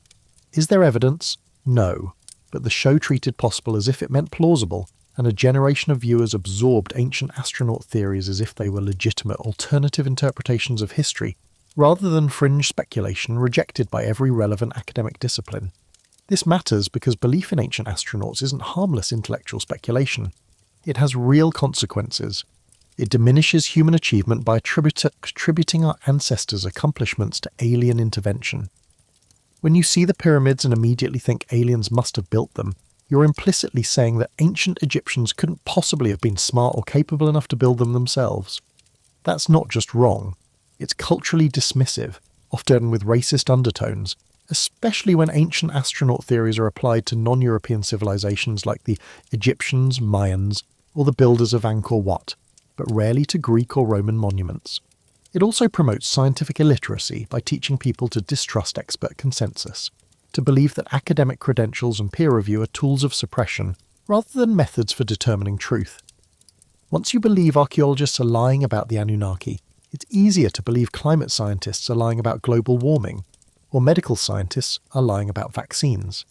Is there evidence? No. But the show treated possible as if it meant plausible, and a generation of viewers absorbed ancient astronaut theories as if they were legitimate alternative interpretations of history, rather than fringe speculation rejected by every relevant academic discipline. This matters because belief in ancient astronauts isn't harmless intellectual speculation. It has real consequences. It diminishes human achievement by attributing our ancestors' accomplishments to alien intervention. When you see the pyramids and immediately think aliens must have built them, you're implicitly saying that ancient Egyptians couldn't possibly have been smart or capable enough to build them themselves. That's not just wrong. It's culturally dismissive, often with racist undertones, especially when ancient astronaut theories are applied to non-European civilizations like the Egyptians, Mayans, or the builders of Angkor Wat, but rarely to Greek or Roman monuments. It also promotes scientific illiteracy by teaching people to distrust expert consensus, to believe that academic credentials and peer review are tools of suppression rather than methods for determining truth. Once you believe archaeologists are lying about the Anunnaki, it's easier to believe climate scientists are lying about global warming, or medical scientists are lying about vaccines.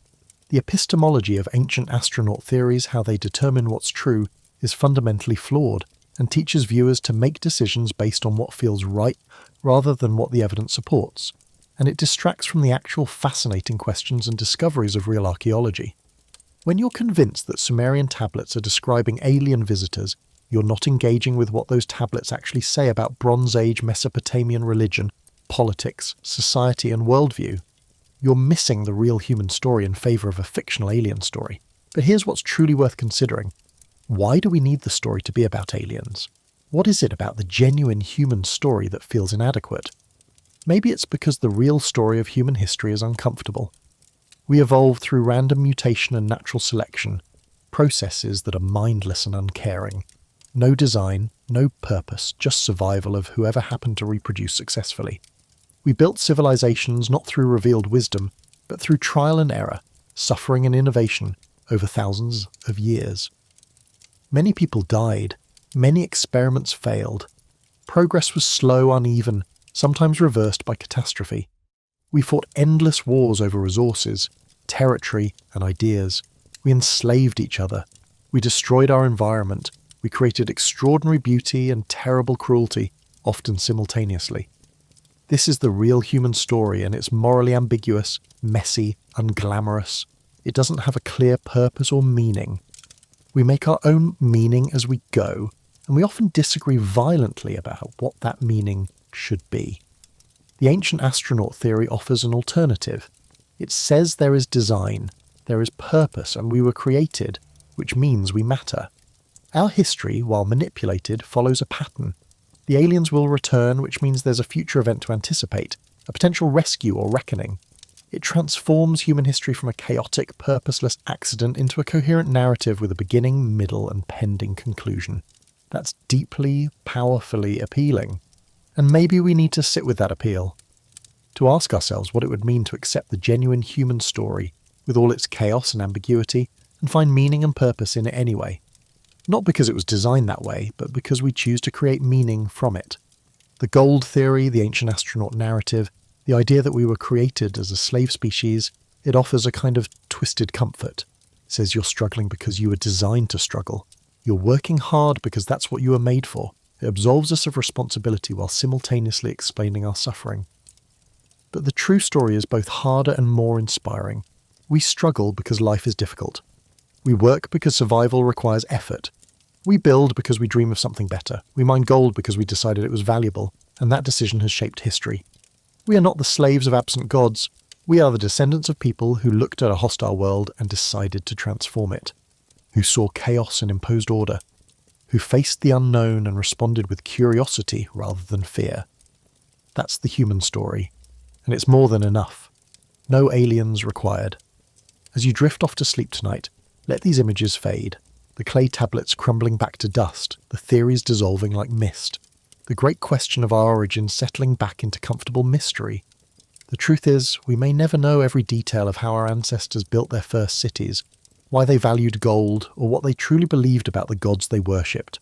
The epistemology of ancient astronaut theories, how they determine what's true, is fundamentally flawed, and teaches viewers to make decisions based on what feels right rather than what the evidence supports, and it distracts from the actual fascinating questions and discoveries of real archaeology. When you're convinced that Sumerian tablets are describing alien visitors, you're not engaging with what those tablets actually say about Bronze Age Mesopotamian religion, politics, society and worldview. You're missing the real human story in favour of a fictional alien story. But here's what's truly worth considering. Why do we need the story to be about aliens? What is it about the genuine human story that feels inadequate? Maybe it's because the real story of human history is uncomfortable. We evolved through random mutation and natural selection, processes that are mindless and uncaring. No design, no purpose, just survival of whoever happened to reproduce successfully. We built civilizations not through revealed wisdom, but through trial and error, suffering and innovation over thousands of years. Many people died, many experiments failed. Progress was slow, uneven, sometimes reversed by catastrophe. We fought endless wars over resources, territory, and ideas. We enslaved each other. We destroyed our environment. We created extraordinary beauty and terrible cruelty, often simultaneously. This is the real human story, and it's morally ambiguous, messy, unglamorous. It doesn't have a clear purpose or meaning. We make our own meaning as we go, and we often disagree violently about what that meaning should be. The ancient astronaut theory offers an alternative. It says there is design, there is purpose, and we were created, which means we matter. Our history, while manipulated, follows a pattern. The aliens will return, which means there's a future event to anticipate, a potential rescue or reckoning. It transforms human history from a chaotic, purposeless accident into a coherent narrative with a beginning, middle, and pending conclusion. That's deeply, powerfully appealing. And maybe we need to sit with that appeal. To ask ourselves what it would mean to accept the genuine human story, with all its chaos and ambiguity, and find meaning and purpose in it anyway. Not because it was designed that way, but because we choose to create meaning from it. The gold theory, the ancient astronaut narrative, the idea that we were created as a slave species, it offers a kind of twisted comfort. It says you're struggling because you were designed to struggle. You're working hard because that's what you were made for. It absolves us of responsibility while simultaneously explaining our suffering. But the true story is both harder and more inspiring. We struggle because life is difficult. We work because survival requires effort. We build because we dream of something better. We mine gold because we decided it was valuable, and that decision has shaped history. We are not the slaves of absent gods. We are the descendants of people who looked at a hostile world and decided to transform it, who saw chaos and imposed order, who faced the unknown and responded with curiosity rather than fear. That's the human story, and it's more than enough. No aliens required. As you drift off to sleep tonight, let these images fade, the clay tablets crumbling back to dust, the theories dissolving like mist, the great question of our origins settling back into comfortable mystery. The truth is, we may never know every detail of how our ancestors built their first cities, why they valued gold, or what they truly believed about the gods they worshipped.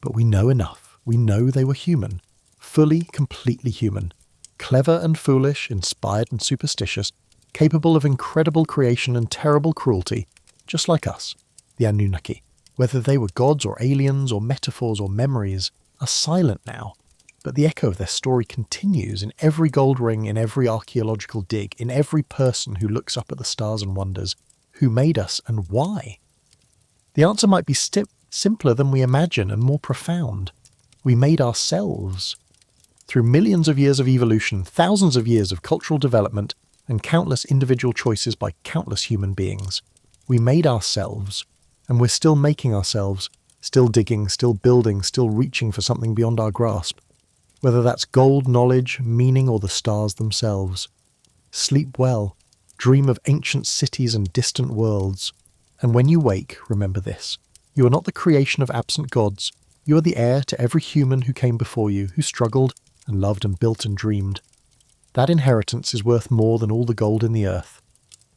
But we know enough. We know they were human. Fully, completely human. Clever and foolish, inspired and superstitious, capable of incredible creation and terrible cruelty, just like us, the Anunnaki. Whether they were gods or aliens or metaphors or memories, are silent now. But the echo of their story continues in every gold ring, in every archaeological dig, in every person who looks up at the stars and wonders, who made us and why? The answer might be simpler than we imagine and more profound. We made ourselves. Through millions of years of evolution, thousands of years of cultural development, and countless individual choices by countless human beings, we made ourselves, and we're still making ourselves, still digging, still building, still reaching for something beyond our grasp. Whether that's gold, knowledge, meaning, or the stars themselves. Sleep well. Dream of ancient cities and distant worlds. And when you wake, remember this. You are not the creation of absent gods. You are the heir to every human who came before you, who struggled and loved and built and dreamed. That inheritance is worth more than all the gold in the earth.